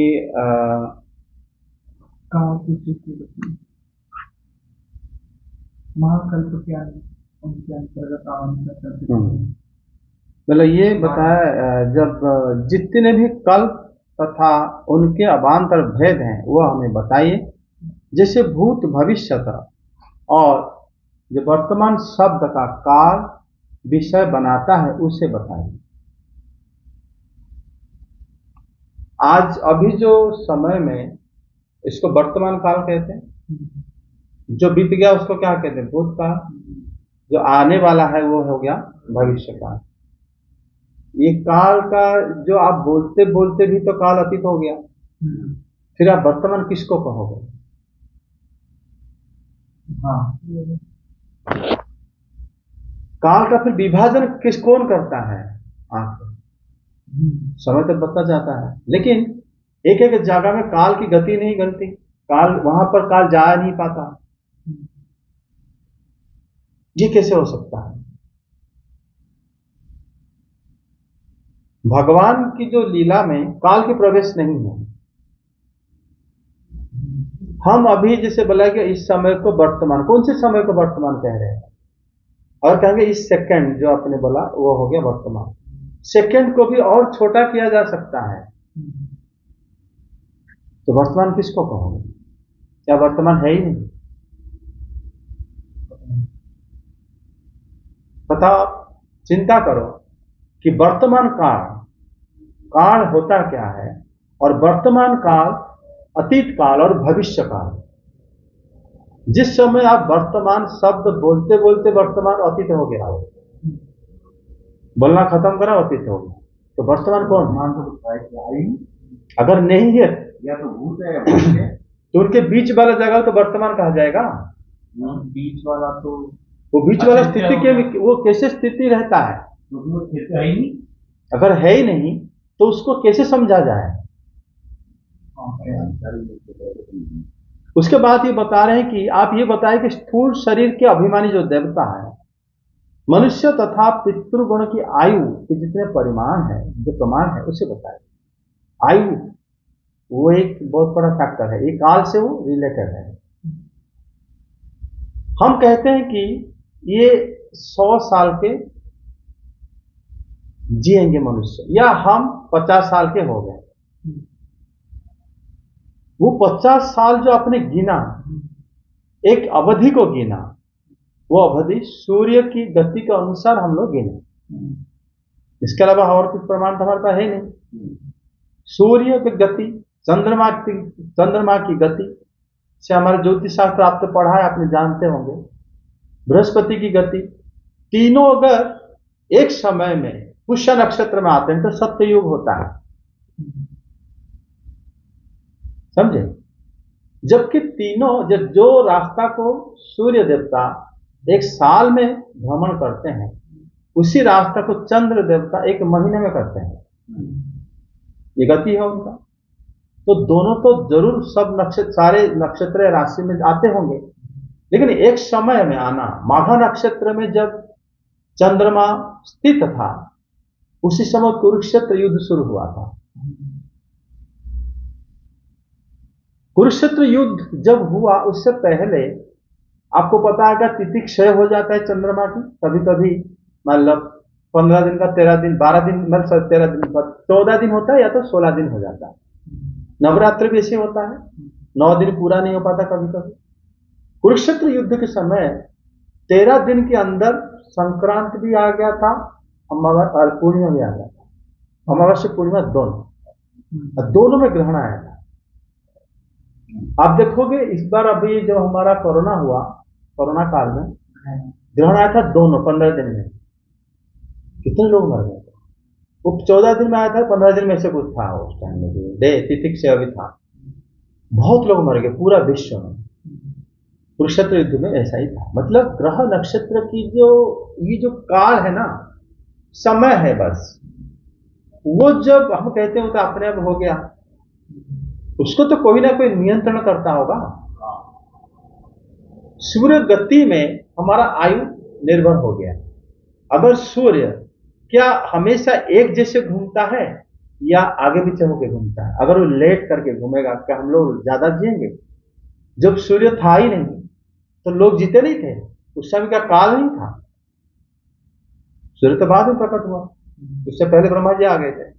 महाकल्प क्या है, उनके अंतर्गत मतलब ये बताया जब जितने भी कल्प तथा उनके अवान्तर भेद हैं वो हमें बताइए, जैसे भूत भविष्यत और जो वर्तमान शब्द का काल विषय बनाता है उसे बताइए। आज अभी जो समय में इसको वर्तमान काल कहते हैं, जो बीत गया उसको क्या कहते हैं, भूतकाल, जो आने वाला है वो हो गया भविष्य काल। ये काल का जो आप बोलते बोलते भी तो काल अतीत हो गया, फिर आप वर्तमान किसको कहोगे। हाँ, काल का फिर विभाजन कौन करता है, आप समय तक बता जाता है, लेकिन एक एक जगह में काल की गति नहीं गलती, काल वहां पर काल जा नहीं पाता। ये कैसे हो सकता है। भगवान की जो लीला में काल की प्रवेश नहीं है। हम अभी जैसे बोला कि इस समय को वर्तमान, कौन से समय को वर्तमान कह रहे हैं, और कहेंगे इस सेकंड जो आपने बोला वो हो गया वर्तमान। सेकंड को भी और छोटा किया जा सकता है, तो वर्तमान किसको कहोगे, क्या वर्तमान है ही नहीं। बताओ, चिंता करो कि वर्तमान काल होता क्या है, और वर्तमान काल, अतीत काल और भविष्य काल। जिस समय आप वर्तमान शब्द बोलते बोलते वर्तमान अतीत हो गया, बोलना खत्म करा अतीत हो गया, तो वर्तमान कौन। अगर नहीं है या तो भूत है या भूत है, तो उनके बीच वाला जगह तो वर्तमान कहा जाएगा। बीच वाला तो वो बीच वाला स्थिति के वो कैसे स्थिति रहता है, वो स्थिति है ही नहीं। अगर है ही नहीं तो उसको कैसे समझा जाए। उसके बाद ये बता रहे हैं कि आप ये बताएं कि स्थूल शरीर के अभिमानी जो देवता है, मनुष्य तथा पितृगुण की आयु के जितने परिमाण है, जो प्रमाण है उसे बताए। आयु वो एक बहुत बड़ा फैक्टर है, ये काल से वो रिलेटेड है। हम कहते हैं कि ये 100 साल के जिएंगे मनुष्य, या हम 50 साल के हो गए। वो 50 साल जो आपने गिना, एक अवधि को गिना, वो अवधि सूर्य की गति के अनुसार हम लोग गिने। इसके अलावा और कुछ प्रमाण तो हमारे पास है नहीं। सूर्य की गति, चंद्रमा की गति से हमारे ज्योतिष शास्त्र आपने पढ़ा है, आपने जानते होंगे। बृहस्पति की गति, तीनों अगर एक समय में पुष्य नक्षत्र में आते हैं तो सत्ययुग होता है, समझे। जबकि तीनों जो रास्ता को सूर्य देवता एक साल में भ्रमण करते हैं, उसी रास्ता को चंद्र देवता एक महीने में करते हैं। ये गति है उनका। तो दोनों तो जरूर सब नक्षत्र, सारे नक्षत्र राशि में आते होंगे, लेकिन एक समय में आना, माघा नक्षत्र में जब चंद्रमा स्थित था, उसी समय कुरुक्षेत्र युद्ध शुरू हुआ था। कुरुक्षेत्र युद्ध जब हुआ, उससे पहले आपको पता है कि तिथि क्षय हो जाता है चंद्रमा की, कभी कभी मतलब 15 दिन का 13 दिन, 12 दिन, मतलब 13 दिन का 14 दिन होता है, या तो 16 दिन हो जाता है। नवरात्र भी ऐसे होता है, 9 दिन पूरा नहीं हो पाता कभी कभी। कुरुक्षेत्र युद्ध के समय 13 दिन के अंदर संक्रांति भी आ गया था, पूर्णिमा भी आ गया था, अमावस्या पूर्णिमा दोनों में ग्रहण आया था। आप देखोगे इस बार अभी जब हमारा कोरोना हुआ, कोरोना काल में ग्रहण आया था दोनों 15 दिन में। कितने लोग मर गए थे। वो 14 दिन में आया था, 15 दिन में से कुछ था उस टाइम में, तिथि से अभी था। बहुत लोग मर गए पूरा विश्व में। कुरुक्षेत्र युद्ध में ऐसा ही था। मतलब ग्रह नक्षत्र की ये जो काल है ना, समय है बस, वो जब हम कहते हैं वो तो अपने आप हो गया, उसको तो कोई ना कोई नियंत्रण करता होगा। सूर्य गति में हमारा आयु निर्भर हो गया। अगर सूर्य क्या हमेशा एक जैसे घूमता है या आगे पीछे होकर घूमता है? अगर वो लेट करके घूमेगा, क्या हम लोग ज्यादा जिएंगे? जब सूर्य था ही नहीं तो लोग जीते नहीं थे, उस समय का काल नहीं था। सूर्य तो बाद में प्रकट हुआ, उससे पहले ब्रह्मा जी आ गए थे,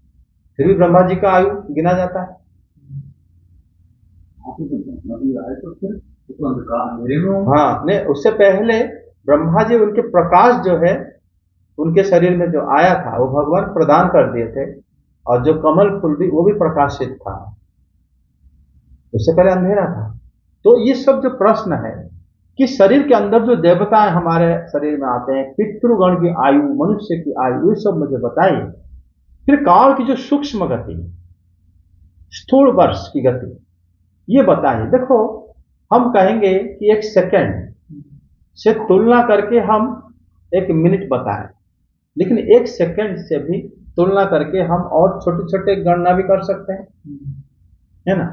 फिर भी ब्रह्मा जी का आयु गिना जाता है। हाँ, नहीं, उससे पहले ब्रह्मा जी, उनके प्रकाश जो है उनके शरीर में जो आया था वो भगवान प्रदान कर दिए थे, और जो कमल फूल भी वो भी प्रकाशित था, उससे पहले अंधेरा था। तो ये सब जो प्रश्न है कि शरीर के अंदर जो देवताएं हमारे शरीर में आते हैं, पितृगण की आयु, मनुष्य की आयु, ये सब मुझे बताइए। फिर काल की जो सूक्ष्म गति, स्थूल वर्ष की गति, ये बताइए। देखो, हम कहेंगे कि एक सेकंड से तुलना करके हम एक मिनट बताएं, लेकिन एक सेकंड से भी तुलना करके हम और छोटे छोटे गणना भी कर सकते हैं, है ना।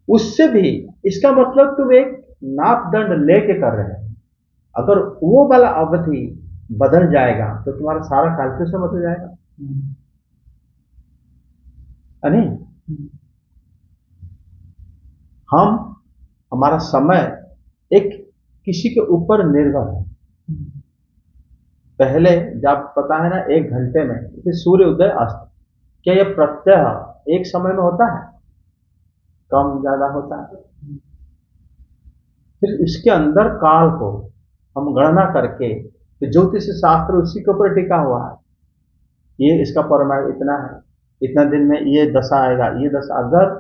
उससे भी इसका मतलब तुम एक नापदंड लेके कर रहे हैं। अगर वो वाला अवधि बदल जाएगा तो तुम्हारा सारा कैलकुलेशन बदल जाएगा, नहीं? हमारा समय एक किसी के ऊपर निर्भर है। पहले जब पता है ना, 1 घंटे में जैसे सूर्य उदय अस्त, क्या यह प्रत्यय एक समय में होता है? कम ज्यादा होता है। फिर इसके अंदर काल को हम गणना करके, तो ज्योतिष शास्त्र उसी के ऊपर टिका हुआ है। ये इसका परिमाण इतना है, इतना दिन में ये दशा आएगा, ये दशा अगर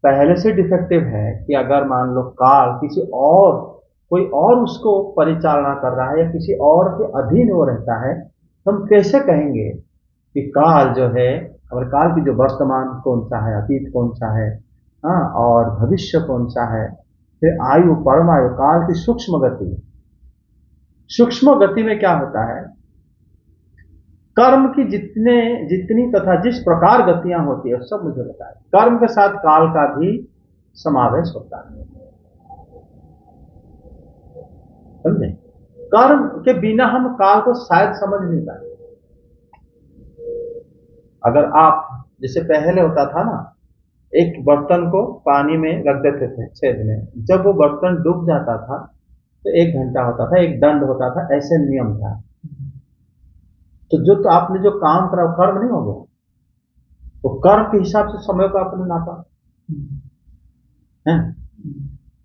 पहले से डिफेक्टिव है, कि अगर मान लो काल किसी और, कोई और उसको परिचालना कर रहा है या किसी और के अधीन वो रहता है, तो हम कैसे कहेंगे कि काल जो है, और काल की जो वर्तमान कौन सा है, अतीत कौन सा है, हाँ, और भविष्य कौन सा है, फिर आयु, परमायु, काल की सूक्ष्म गति। सूक्ष्म गति में क्या होता है? कर्म की जितनी तथा जिस प्रकार गतियां होती है सब मुझे बताए। कर्म के साथ काल का भी समावेश होता है, समझे? कर्म के बिना हम काल को शायद समझ नहीं पाए। अगर आप, जैसे पहले होता था ना, एक बर्तन को पानी में रख देते थे छेद में, जब वो बर्तन डूब जाता था तो 1 घंटा होता था, एक दंड होता था, ऐसे नियम था। तो आपने जो काम करा वो कर्म नहीं हो गया, तो कर्म के हिसाब से समय को आपने नापा है।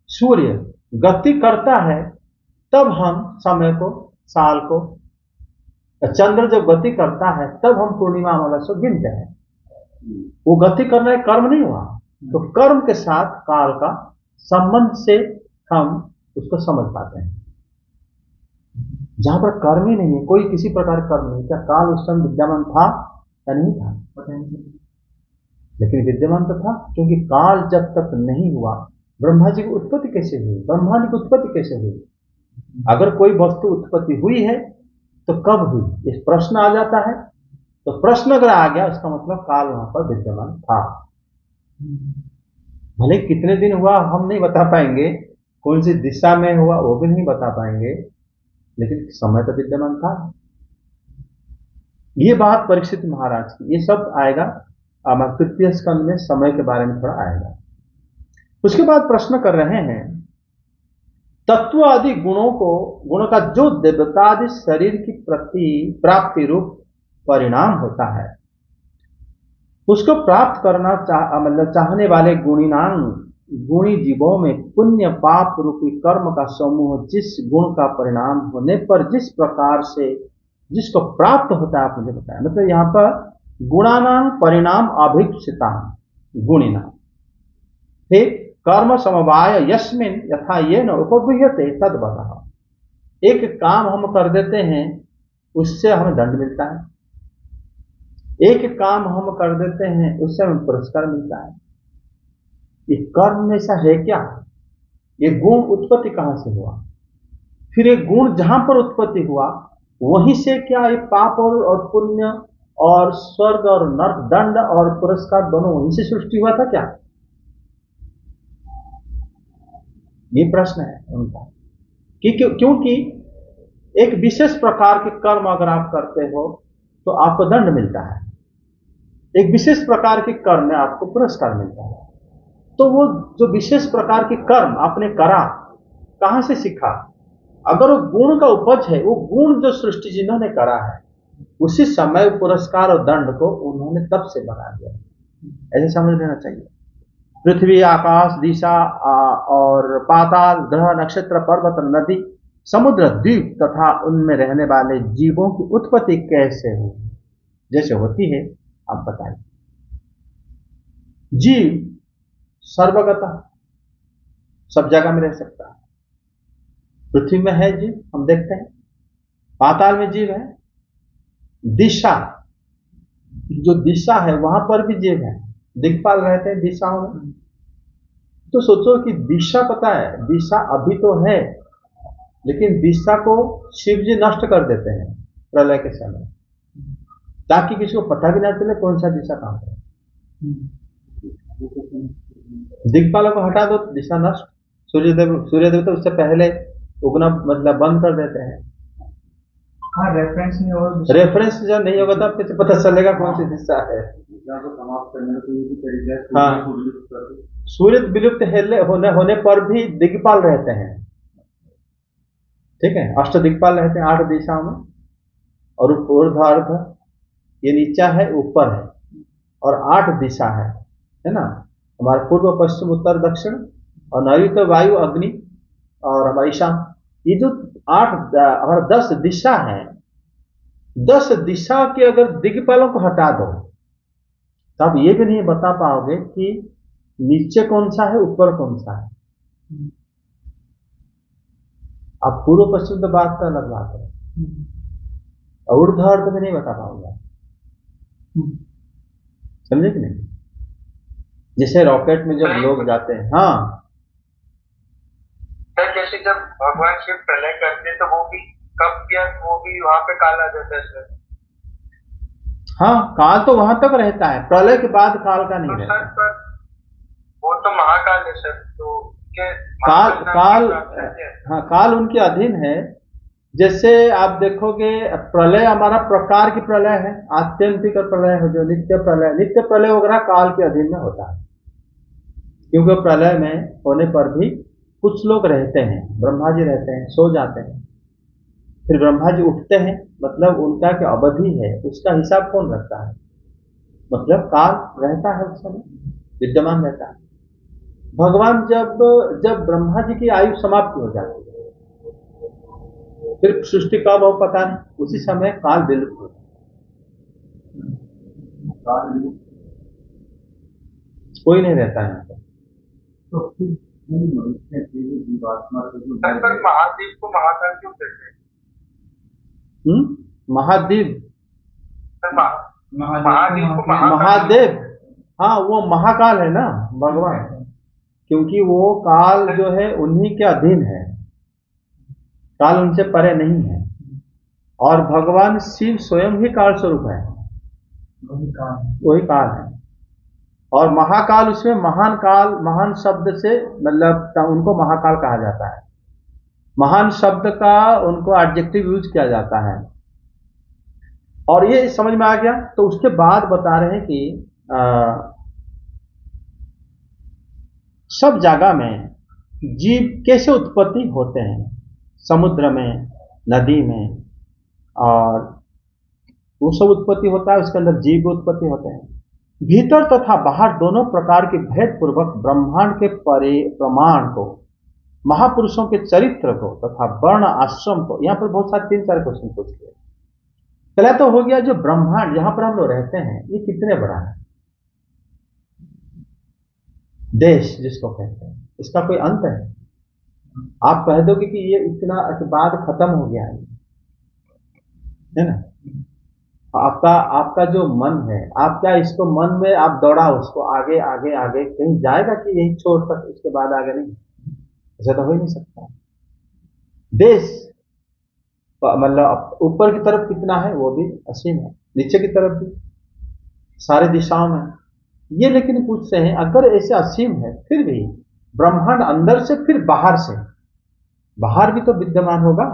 सूर्य गति करता है तब हम समय को, साल को, चंद्र जब गति करता है तब हम पूर्णिमा अमावस्या गिनते हैं। वो गति करना एक कर्म नहीं हुआ, तो कर्म के साथ काल का संबंध से हम उसको समझ पाते हैं। जहां पर कर्म ही नहीं है, कोई किसी प्रकार कर्म नहीं, क्या काल उस समय विद्यमान था या नहीं था? लेकिन विद्यमान तो था, क्योंकि काल जब तक नहीं हुआ ब्रह्मा जी की उत्पत्ति कैसे हुई, ब्रह्मांड की उत्पत्ति कैसे हुई? अगर कोई वस्तु उत्पत्ति हुई है तो कब हुई, इस प्रश्न आ जाता है। तो प्रश्न अगर आ गया इसका मतलब काल वहां पर विद्यमान था। भले कितने दिन हुआ हम नहीं बता पाएंगे, कौन सी दिशा में हुआ वो भी नहीं बता पाएंगे, लेकिन समय तो विद्यमान था। ये बात परीक्षित महाराज की, ये सब आएगा तृतीय स्कंद में, समय के बारे में थोड़ा आएगा। उसके बाद प्रश्न कर रहे हैं, तत्व आदि गुणों का जो देवता आदि शरीर की प्राप्ति रूप परिणाम होता है, उसको प्राप्त करना मतलब चाहने वाले गुणी जीवों में पुण्य पाप रूपी कर्म का समूह जिस गुण का परिणाम होने पर जिस प्रकार से जिसको प्राप्त होता है, आप मुझे बताया। मतलब यहां पर गुणानां परिणाम अभिक्षिता गुणिना, ठीक, कर्म समवाय यस्मिन यथा ये न उपगृह्यते तद्वतः। एक काम हम कर देते हैं उससे हमें दंड मिलता है, एक काम हम कर देते हैं उससे हमें पुरस्कार मिलता है। ये कर्म में ऐसा है क्या? ये गुण उत्पत्ति कहां से हुआ? फिर ये गुण जहां पर उत्पत्ति हुआ वहीं से क्या ये पाप और पुण्य और स्वर्ग और नर्क, दंड और पुरस्कार दोनों वहीं से सृष्टि हुआ था क्या? ये प्रश्न है उनका कि क्योंकि एक विशेष प्रकार के कर्म अगर आप करते हो तो आपको दंड मिलता है, एक विशेष प्रकार के कर्म में आपको पुरस्कार मिलता है। तो वो जो विशेष प्रकार के कर्म आपने करा कहां से सीखा? अगर वो गुण का उपज है, वो गुण जो सृष्टि जिन्होंने करा है उसी समय पुरस्कार और दंड को उन्होंने तब से बना दिया, ऐसे समझ लेना चाहिए। पृथ्वी, आकाश, दिशा और पाताल, ग्रह, नक्षत्र, पर्वत, नदी, समुद्र, द्वीप तथा उनमें रहने वाले जीवों की उत्पत्ति कैसे हो, जैसे होती है आप बताइए। जीव सर्वगता सब जगह में रह सकता है। पृथ्वी में है जीव, हम देखते हैं, पाताल में जीव है, दिशा जो दिशा है वहां पर भी जीव है, दिक्पाल रहते हैं दिशाओं में। तो सोचो कि दिशा, पता है दिशा अभी तो है, लेकिन दिशा को शिव जी नष्ट कर देते हैं प्रलय के समय, ताकि किसी को पता भी ना चले कौन सा दिशा कहां है। दिक्पालों को हटा दो तो दिशा नष्ट। सूर्यदेव तो उससे पहले उगना मतलब बंद कर देते हैं। हाँ, रेफरेंस नहीं होगा, रेफरेंस जब नहीं होगा तब कैसे पता चलेगा कौन सी दिशा है? समाप्त करने का ये भी तरीका है। हाँ, सूर्य विलुप्त होने पर भी दिक्पाल रहते हैं, ठीक है, अष्ट दिक्पाल रहते हैं 8 दिशाओं में, और ऊर्ध्व अर्ध ये नीचा है ऊपर है, और 8 दिशा है ना, हमारे पूर्व पश्चिम उत्तर दक्षिण, और नैऋत्य वायु अग्नि, और हमारी ईशान, ये जो 8 और 10 दिशा है, 10 दिशा के अगर दिग्पालों को हटा दो तो आप ये भी नहीं बता पाओगे कि नीचे कौन सा है ऊपर कौन सा है। आप पूर्व पश्चिम तो बात का अलग बात है, ऊर्ध्व अर्ध में नहीं बता पाओगे, समझे कि नहीं? जैसे रॉकेट में जब लोग जाते हैं, हाँ सर, जैसे जब भगवान शिव प्रलय करते तो वो भी कब किया, वो भी वहां पे काल आ जाता है सर? हाँ, काल तो वहां तक रहता है, प्रलय के बाद काल का नहीं तो रहता। सर वो तो महाकाल है सर, तो हाँ, काल उनके अधीन है। जैसे आप देखोगे प्रलय हमारा प्रकार की प्रलय है, आत्यंतिक प्रलय है जो नित्य प्रलय वगैरह काल के अधीन में होता है। क्योंकि प्रलय में होने पर भी कुछ लोग रहते हैं, ब्रह्मा जी रहते हैं, सो जाते हैं, फिर ब्रह्मा जी उठते हैं, मतलब उनका क्या अवधि है, उसका हिसाब कौन रखता है? मतलब काल रहता है, उस समय विद्यमान रहता है। भगवान जब जब ब्रह्मा जी की आयु समाप्त हो जाती है, फिर सृष्टि कब हो पता नहीं, उसी समय काल विलुप्त हो जाता है, कोई नहीं रहता है यहाँ पर। तो फिर मनुष्य के जीवात्मा को जो सर महाद्वीप को महाकाल क्यों कहते हैं? महाद्वीप, सर महाद्वीप को महादेव, हाँ वो महाकाल है ना भगवान, क्योंकि वो काल जो है उन्हीं के अधीन है, काल उनसे परे नहीं है। और भगवान शिव स्वयं ही काल स्वरूप है, वही काल है। और महाकाल, उसमें महान काल, महान शब्द से मतलब उनको महाकाल कहा जाता है, महान शब्द का उनको एडजेक्टिव यूज किया जाता है। और ये समझ में आ गया। तो उसके बाद बता रहे हैं कि सब जगह में जीव कैसे उत्पत्ति होते हैं, समुद्र में, नदी में, और वो सब उत्पत्ति होता है, उसके अंदर जीव उत्पत्ति होते हैं। भीतर तथा बाहर दोनों प्रकार के भेद पूर्वक ब्रह्मांड के प्रमाण को, महापुरुषों के चरित्र को तथा वर्ण आश्रम को, यहां पर बहुत सारे 3-4 क्वेश्चन पूछ लिए। पहला तो हो गया जो ब्रह्मांड जहां पर हम लोग रहते हैं ये कितने बड़ा है, देश जिसको कहते हैं, इसका कोई अंत है? आप कह दोगे कि ये इतना बाद खत्म हो गया है ना? आपका जो मन है, आप क्या इसको मन में आप दौड़ा उसको आगे आगे आगे, कहीं जाएगा कि यही छोड़ तक, उसके बाद आगे नहीं? ऐसा तो हो ही नहीं सकता। देश मतलब ऊपर की तरफ कितना है वो भी असीम है, नीचे की तरफ भी सारे दिशाओं में ये। लेकिन पूछते हैं अगर ऐसे असीम है फिर भी ब्रह्मांड अंदर से फिर बाहर से, बाहर भी तो विद्यमान होगा,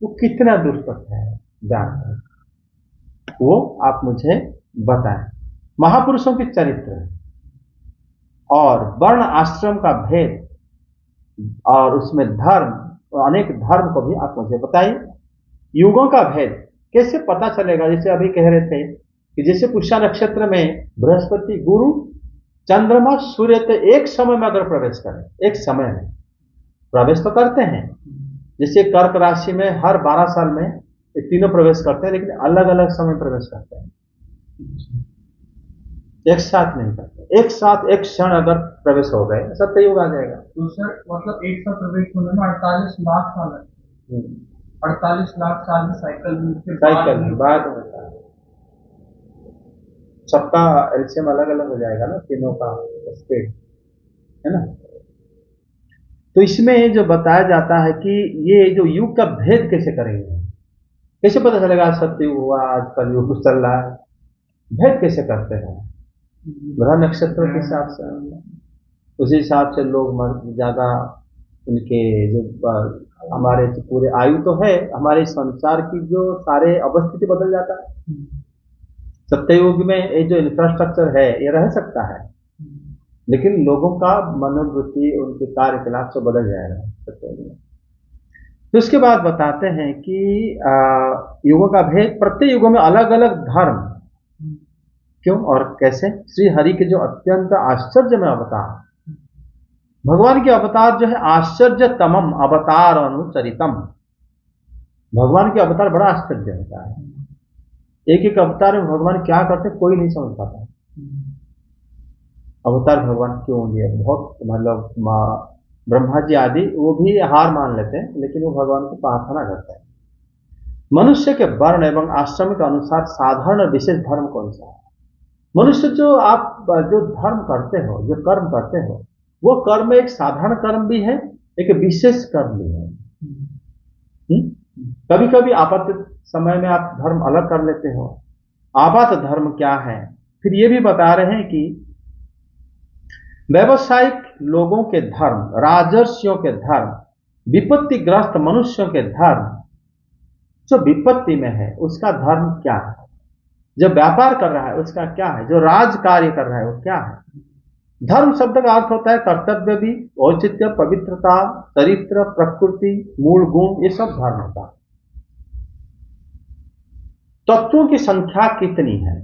वो कितना दूर तक है ज्ञान, वो आप मुझे बताएं। महापुरुषों के चरित्र और वर्ण आश्रम का भेद और उसमें धर्म, अनेक धर्म को भी आप मुझे बताइए। युगों का भेद कैसे पता चलेगा? जैसे अभी कह रहे थे कि जैसे पुष्य नक्षत्र में बृहस्पति, गुरु, चंद्रमा, सूर्य तो एक समय में अगर प्रवेश करें, एक समय में प्रवेश तो करते हैं, जैसे कर्क राशि में हर 12 साल में ये तीनों प्रवेश करते हैं, लेकिन अलग अलग समय प्रवेश करते हैं, एक साथ नहीं करते। एक साथ एक क्षण अगर प्रवेश हो गए सत्ययुग आ जाएगा। तो सर मतलब एक साथ प्रवेश होने में 48 लाख साल है, 48 लाख साल में साइकिल साइकिल बाद होता है, सबका एलसीएम अलग अलग हो जाएगा ना, तीनों का स्पीड है ना। तो इसमें जो बताया जाता है कि ये जो युग का भेद कैसे करेंगे, कैसे पता चलेगा आज सत्ययुग हुआ, आज कलयुग चल रहा है, भेद कैसे करते हैं? ग्रह नक्षत्र के हिसाब से, उसी हिसाब से लोग ज्यादा उनके जो हमारे जो पूरे आयु तो है, हमारे संसार की जो सारे अवस्थिति बदल जाता है। सत्ययुग में ये जो इंफ्रास्ट्रक्चर है ये रह सकता है, लेकिन लोगों का मनोवृत्ति, उनके कार्यकलाप से बदल जाएगा सत्ययुग में। तो उसके बाद बताते हैं कि युगों का भेद, प्रत्येक युगों में अलग अलग धर्म, क्यों और कैसे? श्री हरि के जो अत्यंत आश्चर्यमय अवतार, भगवान के अवतार जो है आश्चर्यतमम अवतार अनुचरितम, भगवान के अवतार बड़ा आश्चर्य होता है। एक एक अवतार में भगवान क्या करते कोई नहीं समझ पाता। अवतार भगवान क्यों लिए, बहुत मतलब ब्रह्मा जी आदि वो भी हार मान लेते हैं, लेकिन वो भगवान को प्रार्थना करते हैं। मनुष्य के वर्ण एवं आश्रम के अनुसार साधारण और विशेष धर्म कौन सा है? मनुष्य जो आप जो धर्म करते हो, जो कर्म करते हो, वो कर्म एक साधारण कर्म भी है, एक विशेष कर्म भी है। कभी कभी आपात समय में आप धर्म अलग कर लेते हो। आपात धर्म क्या है? फिर ये भी बता रहे हैं कि व्यवसायिक लोगों के धर्म, राजर्षियों के धर्म, विपत्तिग्रस्त मनुष्यों के धर्म, जो विपत्ति में है उसका धर्म क्या है, जो व्यापार कर रहा है उसका क्या है, जो राज कार्य कर रहा है वो क्या है, धर्म शब्द का अर्थ होता है कर्तव्य भी, औचित्य, पवित्रता, चरित्र, प्रकृति, मूल गुण, ये सब धर्म होता है। तत्वों की संख्या कितनी है,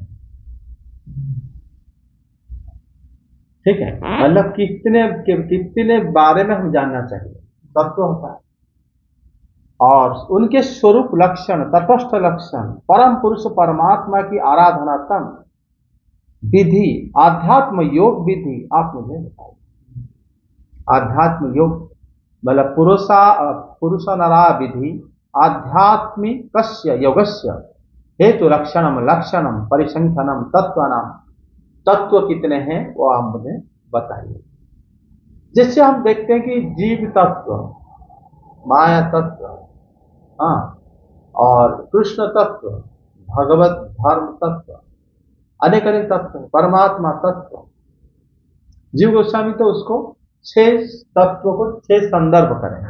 ठीक है, मतलब कितने बारे में हम जानना चाहिए, तत्व होता है। और उनके स्वरूप लक्षण, तटस्थ लक्षण, परम पुरुष परमात्मा की आराधनात्मक विधि, आध्यात्म योग विधि आप मुझे बताइए। आध्यात्म योग मतलब पुरुषनरा विधि, आध्यात्मिकस्य योगस्य हेतु लक्षणम लक्षणम परिसंख्यानम तत्वनाम, तत्व कितने हैं वो आप मुझे बताइए। जिससे हम देखते हैं कि जीव तत्व, माया तत्व, हाँ, और कृष्ण तत्व, भगवत धर्म तत्व, अनेक अनेक तत्व, परमात्मा तत्व। जीव गोस्वामी तो उसको 6 तत्व को 6 संदर्भ करें।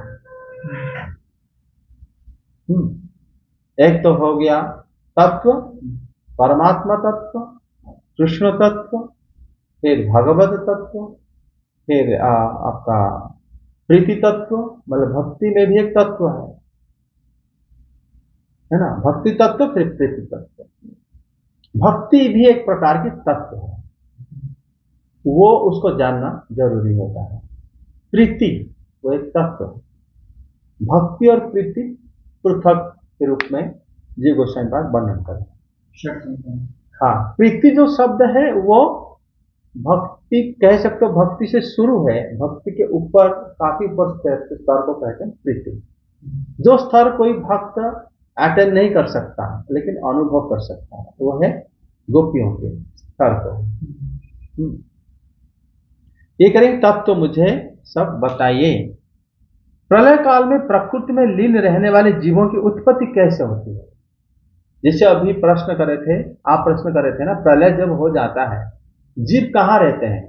एक तो हो गया तत्व, परमात्मा तत्व, कृष्ण तत्व, फिर भगवत तत्व, फिर आपका प्रीति तत्व, मतलब भक्ति में भी एक तत्व है ना, भक्ति तत्व, फिर प्रीति तत्व। भक्ति भी एक प्रकार की तत्व है, वो उसको जानना जरूरी होता है। प्रीति वो एक तत्व है। भक्ति और प्रीति पृथक के रूप में जीव गोस्वामी पाद वर्णन करें। हाँ, प्रीति जो शब्द है वो भक्ति कह सकते हो, भक्ति से शुरू है, भक्ति के ऊपर काफी ऊपर स्तर को कहते हैं प्रीति। जो स्तर कोई भक्त अटेंड नहीं कर सकता लेकिन अनुभव कर सकता है, वो है गोपियों के स्तर को। ये करें तब तो मुझे सब बताइए। प्रलय काल में प्रकृति में लीन रहने वाले जीवों की उत्पत्ति कैसे होती है? जैसे अभी प्रश्न करे थे, आप प्रश्न करे थे ना, प्रलय जब हो जाता है जीव कहाँ रहते हैं?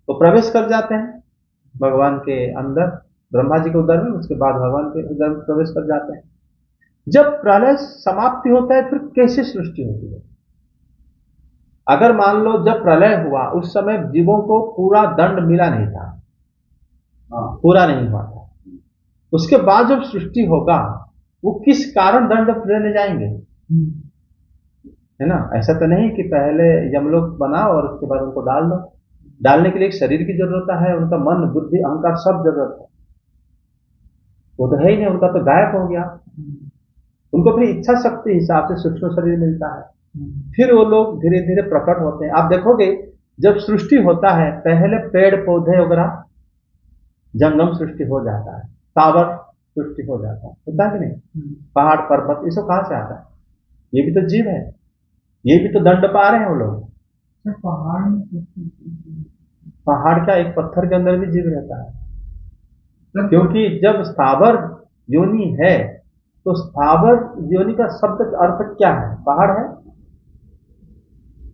तो प्रवेश कर जाते हैं भगवान के अंदर, ब्रह्मा जी के उदर में, उसके बाद भगवान के उदर में प्रवेश कर जाते हैं। जब प्रलय समाप्ति होता है फिर कैसे सृष्टि होती है? अगर मान लो जब प्रलय हुआ उस समय जीवों को पूरा दंड मिला नहीं था, पूरा नहीं हुआ था, उसके बाद जब सृष्टि होगा वो किस कारण दंड लेने जाएंगे? है ना, ऐसा तो नहीं कि पहले यमलोक बना और उसके बाद उनको डाल दो। डालने के लिए एक शरीर की जरूरत है, उनका मन बुद्धि अहंकार सब जरूरत है, वो तो है ही नहीं, उनका तो गायब हो गया। उनको फिर इच्छा शक्ति हिसाब से सूक्ष्म शरीर मिलता है, फिर वो लोग धीरे धीरे प्रकट होते हैं। आप देखोगे जब सृष्टि होता है पहले पेड़ पौधे वगैरह जंगम सृष्टि हो जाता है, टावर सृष्टि हो जाता है, होता है कि नहीं? पहाड़ पर्वत ये सब कहां से आता है? ये भी तो जीव है, ये भी तो दंड पा रहे हैं वो लोग। पहाड़ का एक पत्थर के अंदर भी जीव रहता है, क्योंकि जब स्थावर योनि है तो स्थावर योनि का शब्द का अर्थ क्या है? पहाड़ है।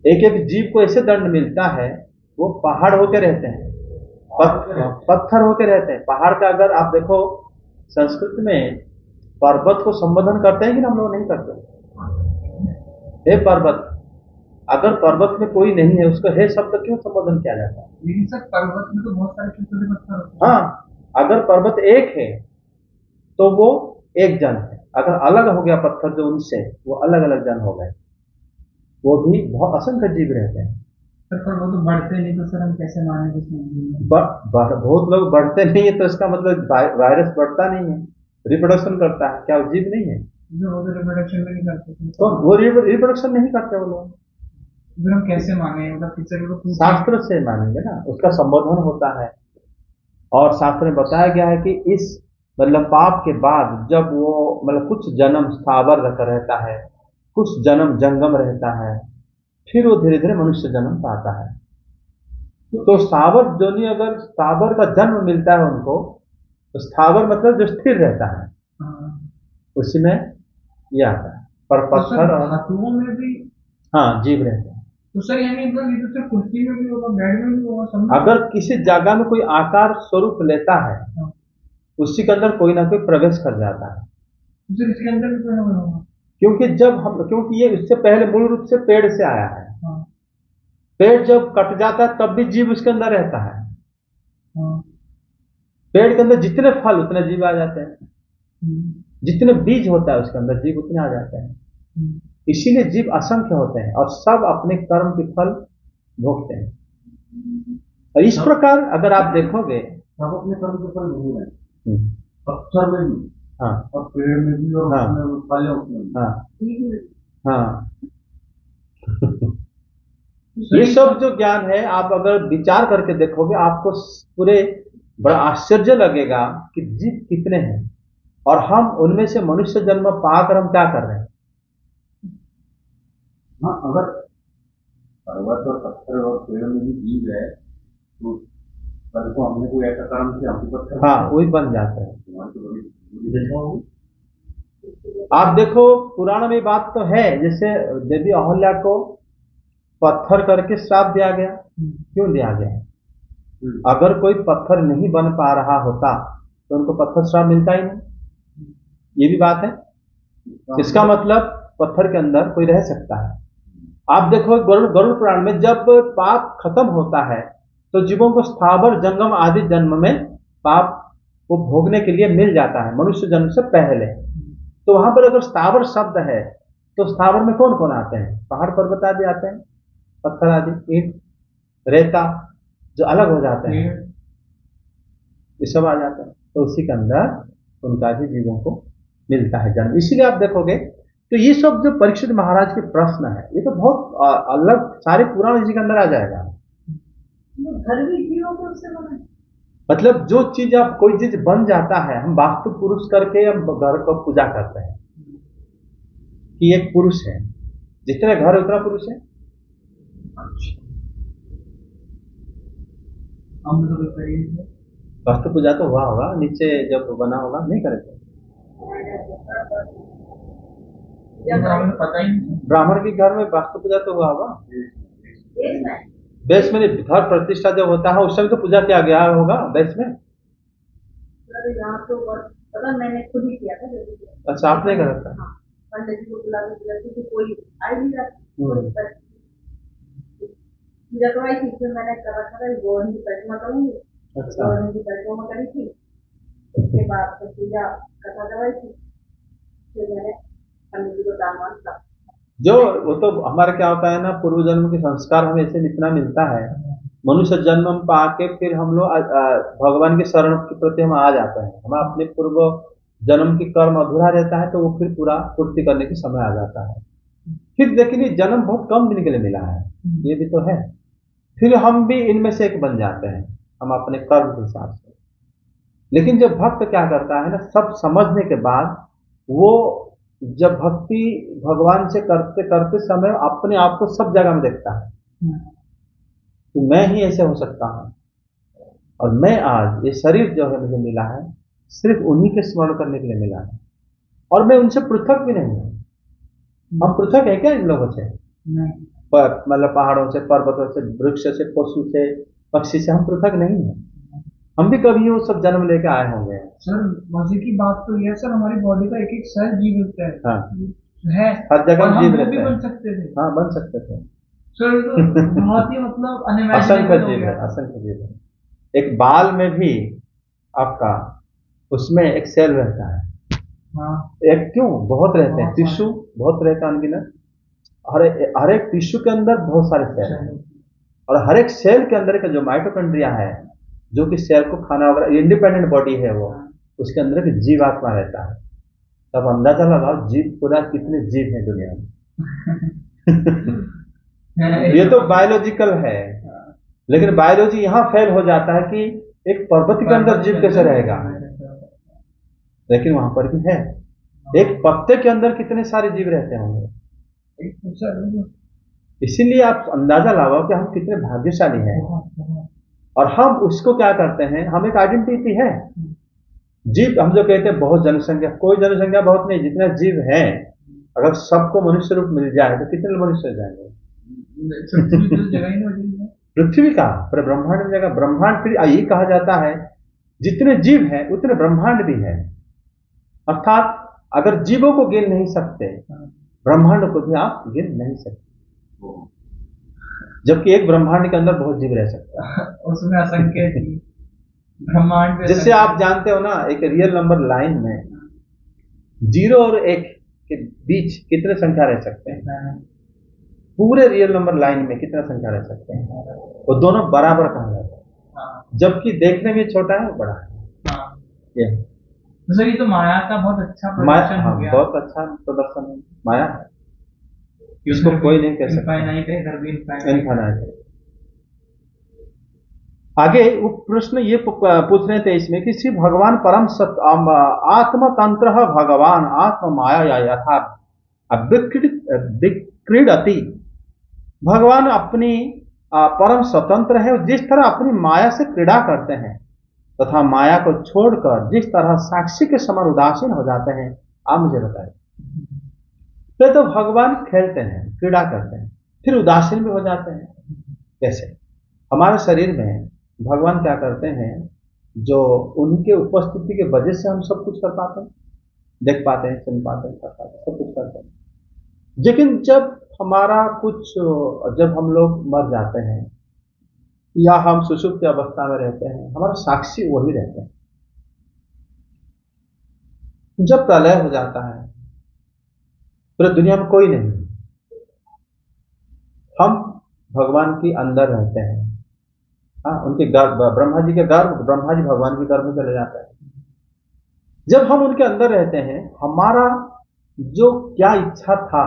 एक एक जीव को ऐसे दंड मिलता है, वो पहाड़ होके रहते हैं, पत्थर होके रहते हैं। पहाड़ का अगर आप देखो संस्कृत में पर्वत को संबोधन करते हैं कि हम लोग नहीं करते? हे पर्वत, अगर पर्वत में कोई नहीं है उसको हे शब्द क्यों संबोधन किया जाता है? लेकिन सर पर्वत में तो बहुत सारे छोटे पत्थर होते हैं। हाँ, अगर पर्वत एक है तो वो एक जन है, अगर अलग हो गया पत्थर जो उनसे, वो अलग अलग जन हो गए, वो भी बहुत असंख्य जीव रहते हैं। सर पर वो तो बढ़ते नहीं, तो सर हम कैसे माने? बहुत लोग बढ़ते नहीं है तो इसका मतलब वायरस बढ़ता नहीं है, रिप्रोडक्शन करता है, क्या वो जीव नहीं है? जो रिप्रोडक्शन नहीं करते तो वो रिप्रोडक्शन नहीं करते वो लोग, फिर हम कैसे माने? मतलब शास्त्र से मानेंगे ना, उसका संबोधन होता है। और शास्त्र में बताया गया है कि इस मतलब पाप के बाद जब वो मतलब कुछ जन्म स्थावर रहता है, कुछ जन्म जंगम रहता है, फिर वो धीरे धीरे मनुष्य जन्म पाता है। तो स्थावर योनि, अगर स्थावर का जन्म मिलता है उनको, तो स्थावर मतलब जो स्थिर रहता है, उसी में ये आता है। पर पत्थर और धातुओं में भी हाँ जीव रहते हैं। तो सर यानी तो सिर्फ कुर्सी में भी होगा, बेड में भी होगा। अगर किसी जगह में कोई आकार स्वरूप लेता है, उसी के अंदर कोई ना कोई प्रवेश कर जाता है। सर इसके अंदर भी कोई होगा, क्योंकि ये इससे पहले मूल रूप से पेड़ से आया है, पेड़ जब कट जाता है तब भी जीव उसके अंदर रहता है। हाँ, पेड़ के अंदर जितने फल उतने जीव आ जाते हैं, जितने बीज होता है उसके अंदर जीव उतने आ जाते हैं। इसीलिए जीव असंख्य होते हैं और सब अपने कर्म के फल भोगते हैं। और इस प्रकार अगर आप देखोगे, सब अपने कर्म के फल भोग रहे हैं, हम्म, पत्थर में भी हाँ और पेड़ में भी और हाँ। उसमें फलों में भी। हाँ हाँ ये सब जो ज्ञान है आप अगर विचार करके देखोगे आपको पूरे बड़ा आश्चर्य लगेगा कि जीव कितने हैं और हम उनमें से मनुष्य जन्म पाकर हम क्या कर रहे हैं। हाँ, अगर पर्वत और पत्थर और पेड़ में भी जीव है तो कल को हमने कोई ऐसा कर्म किया हम भी पत्थर हाँ वही बन जाते हैं। तुम्हारी तो बड़ी बुरी दशा होगी। आप देखो पुराण में बात तो है, जैसे देवी अहल्या को पत्थर करके श्राप दिया गया। क्यों दिया गया? अगर कोई पत्थर नहीं बन पा रहा होता तो उनको पत्थर श्राप मिलता ही नहीं। ये भी बात है। इसका मतलब पत्थर के अंदर कोई रह सकता है। आप देखो गरुड़ पुराण में जब पाप खत्म होता है तो जीवों को स्थावर जंगम आदि जन्म में पाप को भोगने के लिए मिल जाता है मनुष्य जन्म से पहले। तो वहां पर अगर स्थावर शब्द है तो स्थावर में कौन कौन आते हैं? पहाड़ पर्वत आदि आते हैं, पत्थर आदि, ईंट, रेता जो अलग हो जाते हैं, ये सब आ जाता है। तो उसी के अंदर उनका भी जीवों को मिलता है जन्म। इसीलिए आप देखोगे तो ये सब जो परीक्षित महाराज के प्रश्न है ये तो बहुत अलग, सारे पुराण इसी के अंदर आ जाएगा। घर भी जीवों को उससे बना। मतलब जो चीज आप कोई चीज बन जाता है, हम वास्तु पुरुष करके हम घर को पूजा करते हैं कि एक पुरुष है, जितने घर उतना पुरुष है। हम लोग करेंगे वास्तु पूजा तो हुआ होगा, नीचे जब बना होगा नहीं करेंगे। हमें पता ही नहीं। ब्राह्मण के घर में वास्तु पूजा तो हुआ होगा। देश में देश में घर प्रतिष्ठा जब होता है उस समय तो पूजा किया गया होगा देश में। अरे यहाँ तो पता मैंने खुद ही किया था जब भी किया। अच्छा आपने करा था? हाँ, पंडित जी को बुला के तो कोई आ ही नहीं रहा। पूजा करवाई थी, फिर मैंने कर रखा था गोवर्धन की परिक्रमा करूंगी। अच्छा। गोवर्धन की परिक्रमा करी थी, उसके बाद फिर पूजा कथा करवाई थी, फिर मैंने पंडित जी को दान था। जो वो तो हमारे क्या होता है ना, पूर्व जन्म के संस्कार हमें ऐसे इतना मिलता है, मनुष्य जन्म हम पाके फिर हम लोग भगवान के शरण के प्रति हम आ जाते हैं। हम अपने पूर्व जन्म की कर्म अधूरा रहता है तो वो फिर पूरा पूर्ति करने के समय आ जाता है। फिर लेकिन ये जन्म बहुत कम दिन के लिए मिला है, ये भी तो है। फिर हम भी इनमें से एक बन जाते हैं हम अपने कर्म के हिसाब से। लेकिन जब भक्त क्या करता है ना, सब समझने के बाद वो जब भक्ति भगवान से करते करते समय अपने आप को सब जगह में देखता है कि मैं ही ऐसे हो सकता हूं और मैं आज ये शरीर जो है मुझे मिला है सिर्फ उन्हीं के स्मरण करने के लिए मिला है और मैं उनसे पृथक भी नहीं हूं। हम पृथक है क्या इन लोगों से? मतलब पहाड़ों से, पर्वतों से, वृक्ष से, पशु से, पक्षी से हम पृथक नहीं है। हम भी कभी वो सब जन्म लेके आए होंगे। सर मजे की बात तो यह सर हमारी बॉडी का एक एक सेल जीव होता है। हाँ है हर जगह और जीव हम वो रहते भी हैं। बन सकते थे। हाँ बन सकते थे। सर तो बहुत ही मतलब असंख्य अनिमेजिनेबल हो जीव है, गया। असंख्य जीव है। एक बाल में भी आपका उसमें एक सेल रहता है। हाँ एक क्यों बहुत रहते हैं, टिश्यू बहुत रहता है अनगिनत। हर एक टिश्यू के अंदर बहुत सारे सेल हैं और हर एक सेल के अंदर का जो माइटोकॉन्ड्रिया है जो कि सेल को खाना वगैरह, इंडिपेंडेंट बॉडी है वो, उसके अंदर एक जीवात्मा रहता है। तब अंदाजा लगाओ जीव पूरा कितने जीव हैं दुनिया में। ये तो बायोलॉजिकल है, लेकिन बायोलॉजी यहाँ फेल हो जाता है कि एक पर्वत के अंदर जीव कैसे रहेगा, लेकिन वहां पर भी है। एक पत्ते के अंदर कितने सारे जीव रहते होंगे। इसीलिए आप अंदाजा लगाओ कि हम कितने भाग्यशाली हैं और हम उसको क्या करते हैं, हम एक आइडेंटिटी है। जीव हम जो कहते हैं बहुत जनसंख्या, कोई जनसंख्या बहुत नहीं, जितना जीव है अगर सबको मनुष्य रूप मिल जाए तो कितने मनुष्य हो जाएंगे? पृथ्वी का पूरे ब्रह्मांड में जगह, ब्रह्मांड फिर यही कहा जाता है जितने जीव हैं उतने ब्रह्मांड भी है। अर्थात अगर जीवों को गिन नहीं सकते, ब्रह्मांड को भी आप गिन नहीं सकते। जबकि एक ब्रह्मांड के अंदर बहुत जीव रह सकते हैं। उसमें असंख्य जीव, ब्रह्मांड में जैसे आप जानते हो ना, एक रियल नंबर लाइन में 0 और 1 के बीच कितने संख्या रह सकते हैं? पूरे रियल नंबर लाइन में कितना संख्या रह सकते हैं? वो दोनों बराबर कहा जाता है, जबकि देखने में छोटा है, बड़ा है। ये सर, ये तो माया का बहुत अच्छा प्रदर्शन हो गया। बहुत अच्छा प्रदर्शन है, माया है, इसको कोई नहीं कह सकता। इनफाइनाइट है, इधर भी इनफाइनाइट है। आगे वो प्रश्न ये पूछ रहे थे इसमें कि श्री भगवान परम सत्य आत्मतंत्र भगवान आत्म माया यथा विक्रीडति, भगवान अपनी परम स्वतंत्र है, जिस तरह अपनी माया से क्रीड़ा करते हैं तथा माया को छोड़कर जिस तरह साक्षी के समान उदासीन हो जाते हैं। आप मुझे बताइए, तो भगवान खेलते हैं, क्रीड़ा करते हैं, फिर उदासीन भी हो जाते हैं, कैसे? हमारे शरीर में भगवान क्या करते हैं, जो उनके उपस्थिति के वजह से हम सब कुछ कर पाते हैं, देख पाते हैं, सुन पाते हैं, कर पाते हैं, सब कुछ करते हैं। लेकिन जब हमारा कुछ, जब हम लोग मर जाते हैं या हम सुषुप्त अवस्था में रहते हैं, हमारा साक्षी वही रहते हैं। जब प्रलय हो जाता है, पूरी दुनिया में कोई नहीं, हम भगवान के अंदर रहते हैं। हाँ, उनके गर्भ, ब्रह्मा जी के गर्भ, ब्रह्मा जी भगवान के गर्भ में चले जाते हैं। जब हम उनके अंदर रहते हैं, हमारा जो क्या इच्छा था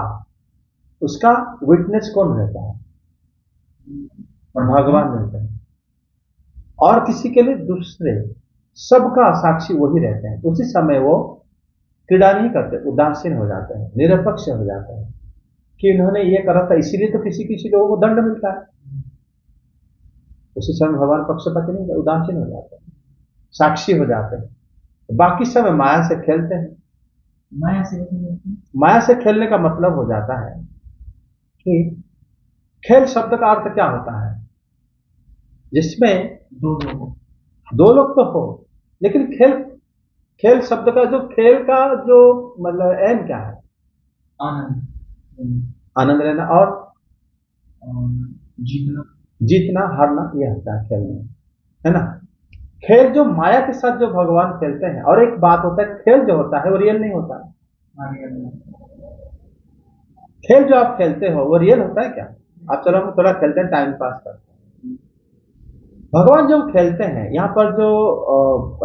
उसका विटनेस कौन रहता है? भगवान रहते हैं। और किसी के लिए दूसरे, सबका साक्षी वही रहते हैं। उसी समय वो क्रीड़ा नहीं करते, उदासीन हो जाते हैं, निरपेक्ष हो जाते हैं कि इन्होंने ये करा था, इसीलिए तो किसी किसी लोगों को दंड मिलता है। उसी समय भगवान पक्षपाती नहीं, उदासीन हो जाते हैं, साक्षी हो जाते हैं। बाकी सब माया से खेलते हैं। माया से खेलने का मतलब हो जाता है कि खेल शब्द का अर्थ क्या होता है? जिसमें दो लोग तो हो, लेकिन खेल शब्द का जो, खेल का जो मतलब एम क्या है? आनंद लेना और जीतना हारना, यह होता है खेल में, है ना? खेल जो माया के साथ जो भगवान खेलते हैं, और एक बात होता है, खेल जो होता है वो रियल नहीं होता है। खेल जो आप खेलते हो वो रियल होता है क्या? आप चलो हम थोड़ा खेलते हैं, टाइम पास करते हैं। भगवान जब खेलते हैं, यहाँ पर जो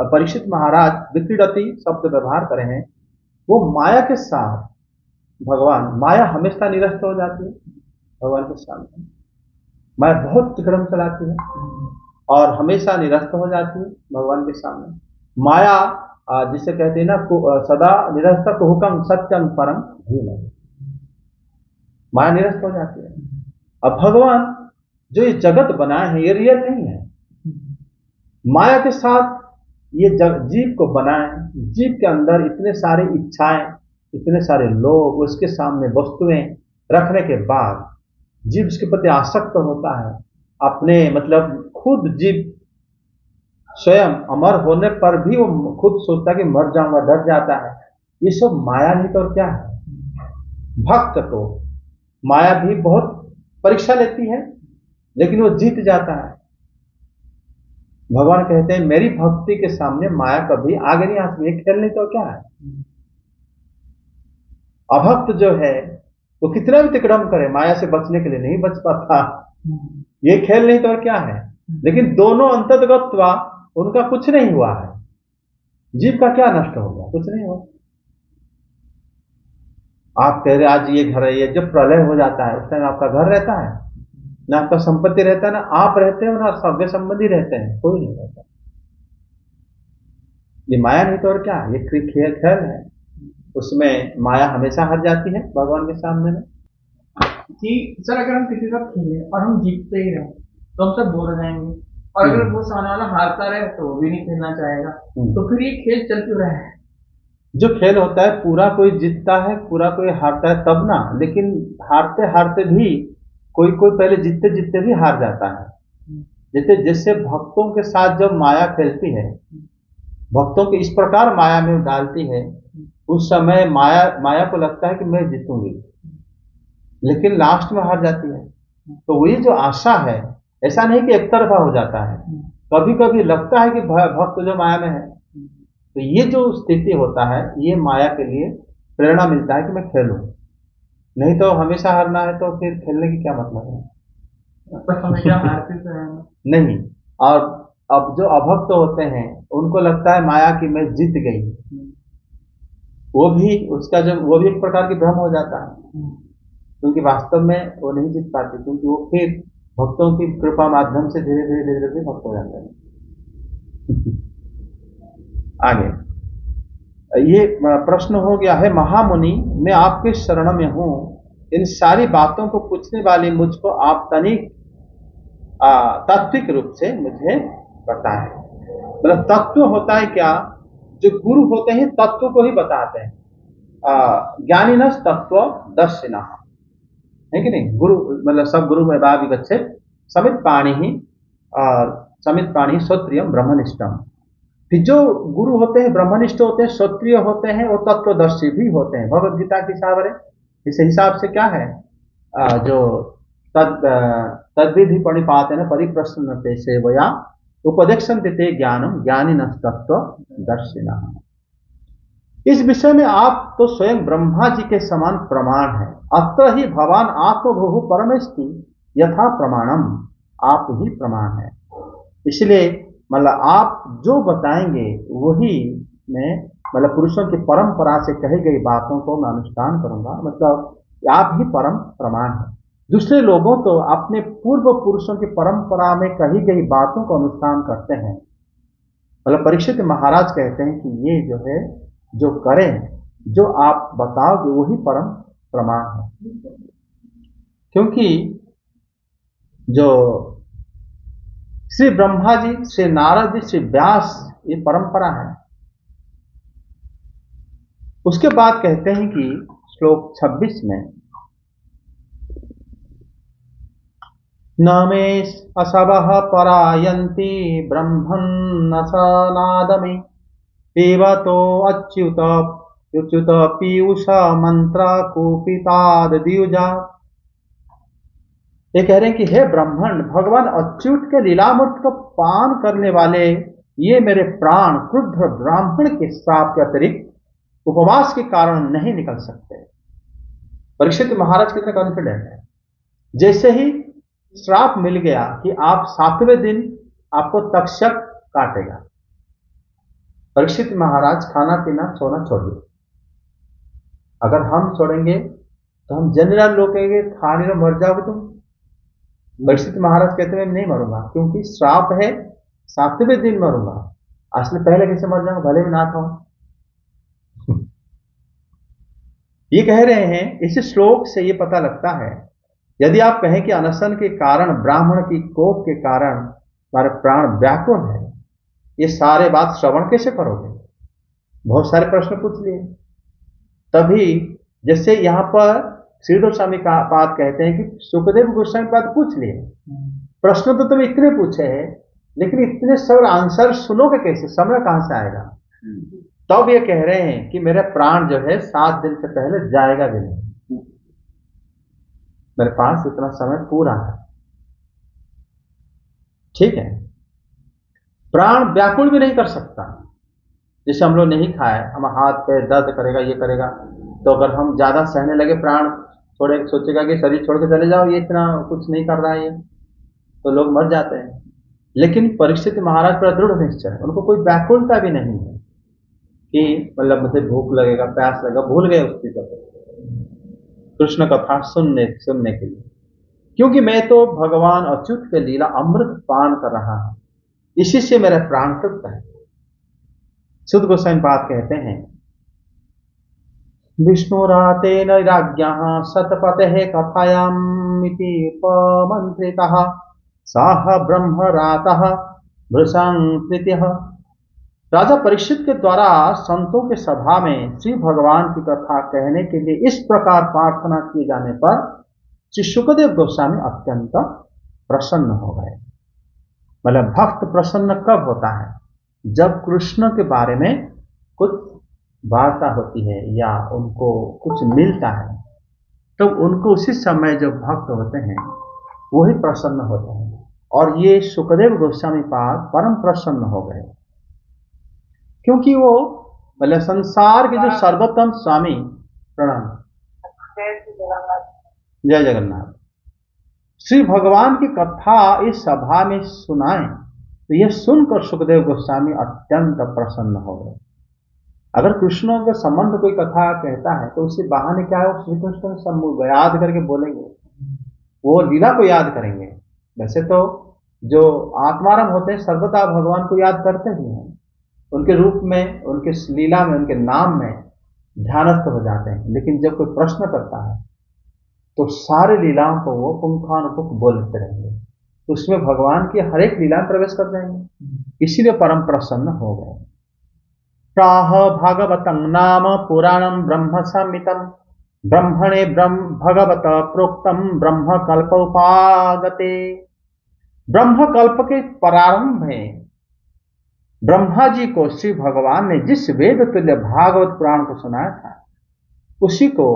परीक्षित महाराज विक्रीडति शब्द व्यवहार करे हैं, वो माया के साथ भगवान, माया हमेशा निरस्त हो जाती है भगवान के सामने। माया बहुत तिकड़म चलाती है और हमेशा निरस्त हो जाती है भगवान के सामने। माया जिसे कहते हैं ना, सदा निरस्त कुहुकम सत्यम परम धीमहि, माया निरस्त हो जाती है। अब भगवान जो ये जगत बनाए हैं, ये रियल नहीं है। माया के साथ ये जीव को बनाए, जीव के अंदर इतने सारे इच्छाएं, इतने सारे लोग, उसके सामने वस्तुएं रखने के बाद जीव उसके प्रति आसक्त होता है। अपने मतलब खुद जीव स्वयं अमर होने पर भी वो खुद सोचता है कि मर जाऊंगा, डर जाता है। ये सब माया नहीं तो क्या है? भक्त को माया भी बहुत परीक्षा लेती है, लेकिन वो जीत जाता है। भगवान कहते हैं मेरी भक्ति के सामने माया कभी आगे नहीं आती। ये खेल नहीं तो क्या है? अभक्त जो है वो कितना भी तिकड़म करे, माया से बचने के लिए नहीं बच पाता। ये खेल नहीं तो क्या है? लेकिन दोनों अंतर्गतवा उनका कुछ नहीं हुआ है। जीव का क्या नष्ट होगा? कुछ नहीं हुआ। आप कह रहे आज ये घर है, ये जब प्रलय हो जाता है उस टाइम आपका घर रहता है ना, आपका संपत्ति रहता है ना, आप रहते हो ना, सगे संबंधी रहते हैं, कोई नहीं रहता। ये माया नहीं तो और क्या? ये खेल है, उसमें माया हमेशा हार जाती है भगवान के सामने में। कि सर अगर हम किसी का खेले और हम जीतते ही रहे तो हम सब बोर हो जाएंगे, और अगर वो सामने वाला हारता रहे तो वो भी नहीं खेलना चाहेगा। तो फिर ये खेल चल क्यों रहा है? जो खेल होता है, पूरा कोई जीतता है, पूरा कोई हारता है तब ना, लेकिन हारते हारते भी कोई पहले जीतते जीतते भी हार जाता है। जैसे भक्तों के साथ जब माया खेलती है, भक्तों को इस प्रकार माया में डालती है, उस समय माया को लगता है कि मैं जीतूंगी, लेकिन लास्ट में हार जाती है। तो वही जो आशा है, ऐसा नहीं कि एक तरफा हो जाता है, कभी कभी लगता है कि भक्त जो माया में है, तो ये जो स्थिति होता है, ये माया के लिए प्रेरणा मिलता है कि मैं खेलूं। नहीं तो हमेशा हारना है तो फिर खेलने की क्या मतलब है? हमेशा हारते तो हैं। नहीं। और अब जो अभक्त होते हैं उनको लगता है माया की मैं जीत गई, वो भी एक प्रकार की भ्रम हो जाता है, क्योंकि वास्तव में वो नहीं जीत पाते, क्योंकि वो फिर भक्तों की कृपा माध्यम से धीरे धीरे धीरे धीरे भक्त हो जाते हैं। आगे ये प्रश्न हो गया है, महामुनि मैं आपके शरण में हूं, इन सारी बातों को पूछने वाली मुझको आप तनिक तात्विक रूप से मुझे बताएं। मतलब तत्व होता है क्या? जो गुरु होते हैं तत्व को ही बताते हैं। ज्ञानिनस् तत्व दर्शिना है कि नहीं? गुरु मतलब सब गुरु में भावी बच्चे समित पाणी ही और समित पाणी श्रोत्रियम ब्रह्मनिष्ठम। फिर जो गुरु होते हैं ब्रह्मनिष्ठ होते हैं, श्रोत्रिय होते हैं और तत्वदर्शी भी होते हैं। भगवद गीता के हिसाब से इस हिसाब से क्या है, जो तद्विधि परिपातेन परिप्रश्नते सेवया उपदेक्षन्ते ते ज्ञानम ज्ञानिनः तत्व दर्शिना। इस विषय में आप तो स्वयं ब्रह्मा जी के समान प्रमाण है। अत्र ही भवान आत्मभूः परमेष्टि यथा प्रमाणम, आप ही प्रमाण है। इसलिए मतलब आप जो बताएंगे वही मैं मतलब पुरुषों की परंपरा से कही गई बातों को मैं अनुष्ठान करूंगा। मतलब आप ही परम प्रमाण है। दूसरे लोगों तो अपने पूर्व पुरुषों की परंपरा में कही गई बातों को अनुष्ठान करते हैं। मतलब परीक्षित महाराज कहते हैं कि ये जो है जो करें, जो आप बताओगे वही परम प्रमाण है। क्योंकि जो श्री ब्रह्मा जी, श्री नारद जी, श्री व्यास, ये परंपरा है। उसके बाद कहते हैं कि श्लोक 26 में न मे असवः परायन्ति ब्रह्मन् असनादमे देवतो अच्युत युच्युत पीयूष मंत्र कुपिताद द्विजा। ये कह रहे हैं कि हे ब्राह्मण, भगवान अच्युत के लीलामृत को पान करने वाले ये मेरे प्राण क्रुद्ध ब्राह्मण के श्राप के अतिरिक्त उपवास के कारण नहीं निकल सकते। परीक्षित महाराज कितने कॉन्फिडेंट है। जैसे ही श्राप मिल गया कि आप 7वें दिन आपको तक्षक काटेगा, परीक्षित महाराज खाना पीना सोना छोड़ दिए। अगर हम छोड़ेंगे तो हम जनरल लोग कहेंगे खाने में मर जाओगे तुम। परीक्षित महाराज कहते हैं नहीं मरूंगा, क्योंकि श्राप है, 7वें दिन मरूंगा। असली पहले कैसे मर जाऊंगा, भले भी ना खाऊं। ये कह रहे हैं, इस श्लोक से ये पता लगता है, यदि आप कहें कि अनशन के कारण, ब्राह्मण की कोप के कारण हमारे प्राण व्याकुल है, ये सारे बात श्रवण कैसे करोगे? बहुत सारे प्रश्न पूछ लिए। तभी जैसे यहां पर श्री गोस्वामी का बात कहते हैं कि सुखदेव गोस्वामी बात पूछ लिए, प्रश्न तो तुम इतने पूछे हैं, लेकिन इतने सब आंसर सुनोगे कैसे? समय कहां से आएगा? तब ये कह रहे हैं कि मेरा प्राण जो है 7 दिन से पहले जाएगा भी नहीं, मेरे पास इतना समय पूरा है। ठीक है, प्राण व्याकुल भी नहीं कर सकता। जैसे हम लोग नहीं खाए, हम हाथ पैर दर्द करेगा, ये करेगा, तो अगर हम ज्यादा सहने लगे, प्राण थोड़े सोचेगा कि शरीर छोड़ के चले जाओ, ये इतना कुछ नहीं कर रहा है, ये तो लोग मर जाते हैं। लेकिन परीक्षित महाराज पर दृढ़ निश्चय, उनको कोई व्याकुलता भी नहीं है कि मतलब मुझे भूख लगेगा, प्यास लगेगा, भूल गए उस चीज को कृष्ण कथा सुनने के लिए, क्योंकि मैं तो भगवान अच्युत के लीला अमृत पान कर रहा हूं, इसी से मेरा प्राण तृप्त है। सुध गोस्वामी बात कहते हैं, विष्णुरातेन राज्ञः शतपतेः कथायामिति उपमन्त्रितः सः ब्रह्मरातः भृशंकृतिः। राजा परीक्षित के द्वारा संतों के सभा में श्री भगवान की कथा कहने के लिए इस प्रकार प्रार्थना किए जाने पर श्री शुकदेव गोस्वामी अत्यंत प्रसन्न हो गए। मतलब भक्त प्रसन्न कब होता है? जब कृष्ण के बारे में कुछ वार्ता होती है या उनको कुछ मिलता है, तो उनको उसी समय जो भक्त होते हैं वही प्रसन्न होते हैं। और ये सुखदेव गोस्वामी पाद परम प्रसन्न हो गए, क्योंकि वो मतलब संसार के जो सर्वोत्तम स्वामी, प्रणाम, जय जगन्नाथ, श्री भगवान की कथा इस सभा में सुनाए, तो यह सुनकर सुखदेव गोस्वामी अत्यंत प्रसन्न हो गए। अगर कृष्ण का संबंध कोई कथा कहता है तो उससे बहाने क्या है, श्री कृष्ण को याद करके बोलेंगे, वो लीला को याद करेंगे। वैसे तो जो आत्माराम होते हैं सर्वदा भगवान को याद करते ही हैं, उनके रूप में, उनके लीला में, उनके नाम में ध्यानस्थ हो जाते हैं। लेकिन जब कोई प्रश्न करता है तो सारे लीलाओं को वो पुंखानुपुंख बोलते रहेंगे, तो उसमें भगवान की हर एक लीला प्रवेश कर जाएंगे। इसीलिए परम प्रसन्न हो गए। प्राह भागवतं नाम पुराणं ब्रह्म संहितं ब्रह्मणे भगवत प्रोक्तम ब्रह्म कल्प उपागते। ब्रह्म कल्प के प्रारंभ में ब्रह्मा जी को श्री भगवान ने जिस वेद तुल्य भागवत पुराण को सुनाया था, उसी को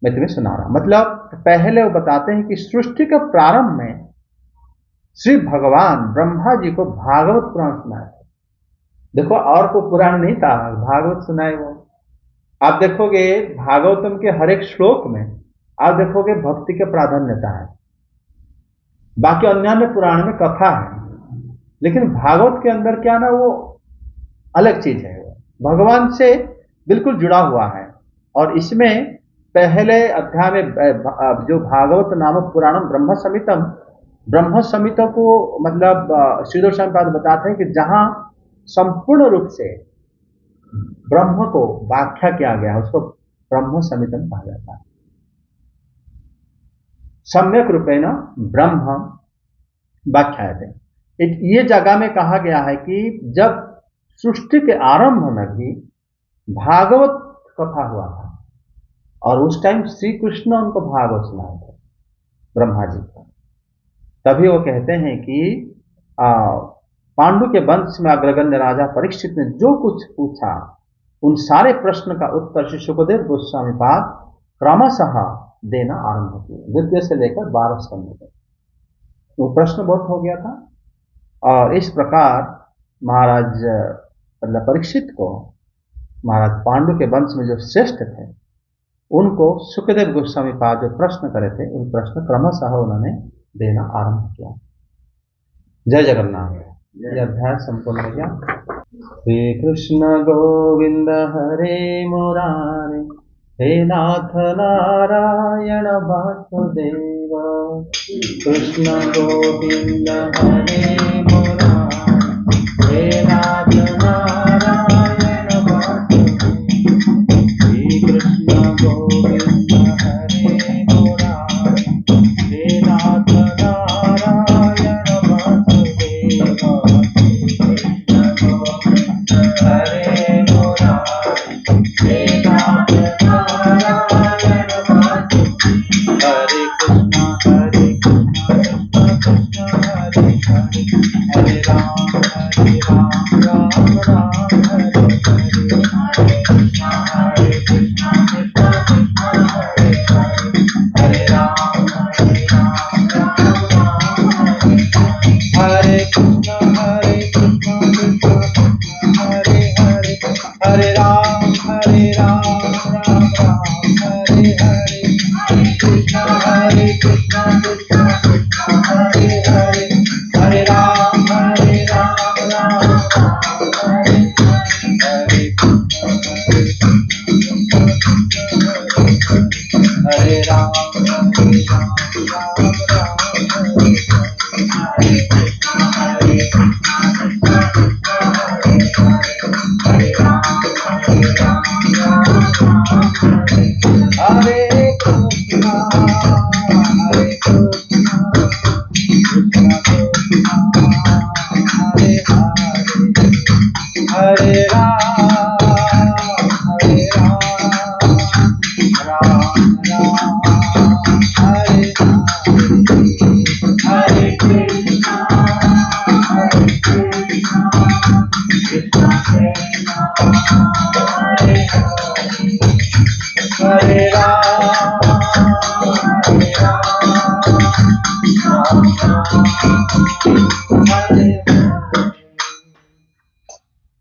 मैं तुम्हें सुना रहा। मतलब पहले वो बताते हैं कि सृष्टि के प्रारंभ में श्री भगवान ब्रह्मा जी को भागवत पुराण सुनाया था। देखो, और कोई पुराण नहीं था, भागवत सुनाए वो। आप देखोगे भागवतम के हर एक श्लोक में आप देखोगे भक्ति के प्राधान्यता है। बाकी अन्य पुराण में कथा है, लेकिन भागवत के अंदर क्या ना, वो अलग चीज है, भगवान से बिल्कुल जुड़ा हुआ है। और इसमें पहले अध्याय में जो भागवत नामक पुराणम ब्रह्म संहितम, ब्रह्म संहिता को मतलब श्रीधर स्वामी पाद बताते हैं कि जहां संपूर्ण रूप से ब्रह्म को व्याख्या किया गया है, उसको ब्रह्म संहितम कहा जाता है। सम्यक रूपेण ब्रह्म व्याख्याते। ये जगह में कहा गया है कि जब सृष्टि के आरंभ में भी भागवत कथा हुआ था, और उस टाइम श्री कृष्ण उनको भागवत सुनाए थे ब्रह्मा जी को। तभी वो कहते हैं कि पांडु के वंश में अग्रगण्य राजा परीक्षित ने जो कुछ पूछा, उन सारे प्रश्न का उत्तर श्री सुखदेव गोस्वामी पाद क्रमशः देना आरंभ किए, द्वितीय से लेकर 12 स्कंद तक। वो प्रश्न बहुत हो गया था, और इस प्रकार महाराज परीक्षित को महाराज पांडु के वंश में जो श्रेष्ठ थे, उनको सुखदेव गोस्वामी पाद जो प्रश्न करे थे, उन प्रश्न क्रमशः उन्होंने देना आरंभ किया। जय जगन्नाथ। यह अध्याय संपूर्ण हो गया। श्री कृष्ण गोविंद हरे मुरारे, हे नाथ नारायण वासुदेव। कृष्ण गोविंद हरे मुरारे, हे नाथ नारायण वासुदेव। श्री कृष्ण गोविंद हरे मुरारे, हे नाथ नारायण वासुदेव। कृष्ण गोविंद हरे मुरारे, हे नाथ नारायण वासुदेव। हरे कृष्ण कृष्ण कृष्ण हरे हरे,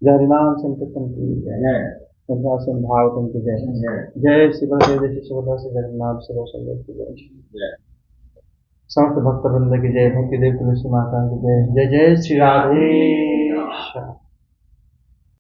जय हरिनाम संकीर्तन की जय, संध्यासन भागवतम की जय, जय श्री बलदेव श्री सुभद्रा से जगन्नाथ से रोशन की जय, समस्त भक्त वृंद की जय, भक्ति देव तुलसी माता की जय, जय जय श्री राधे।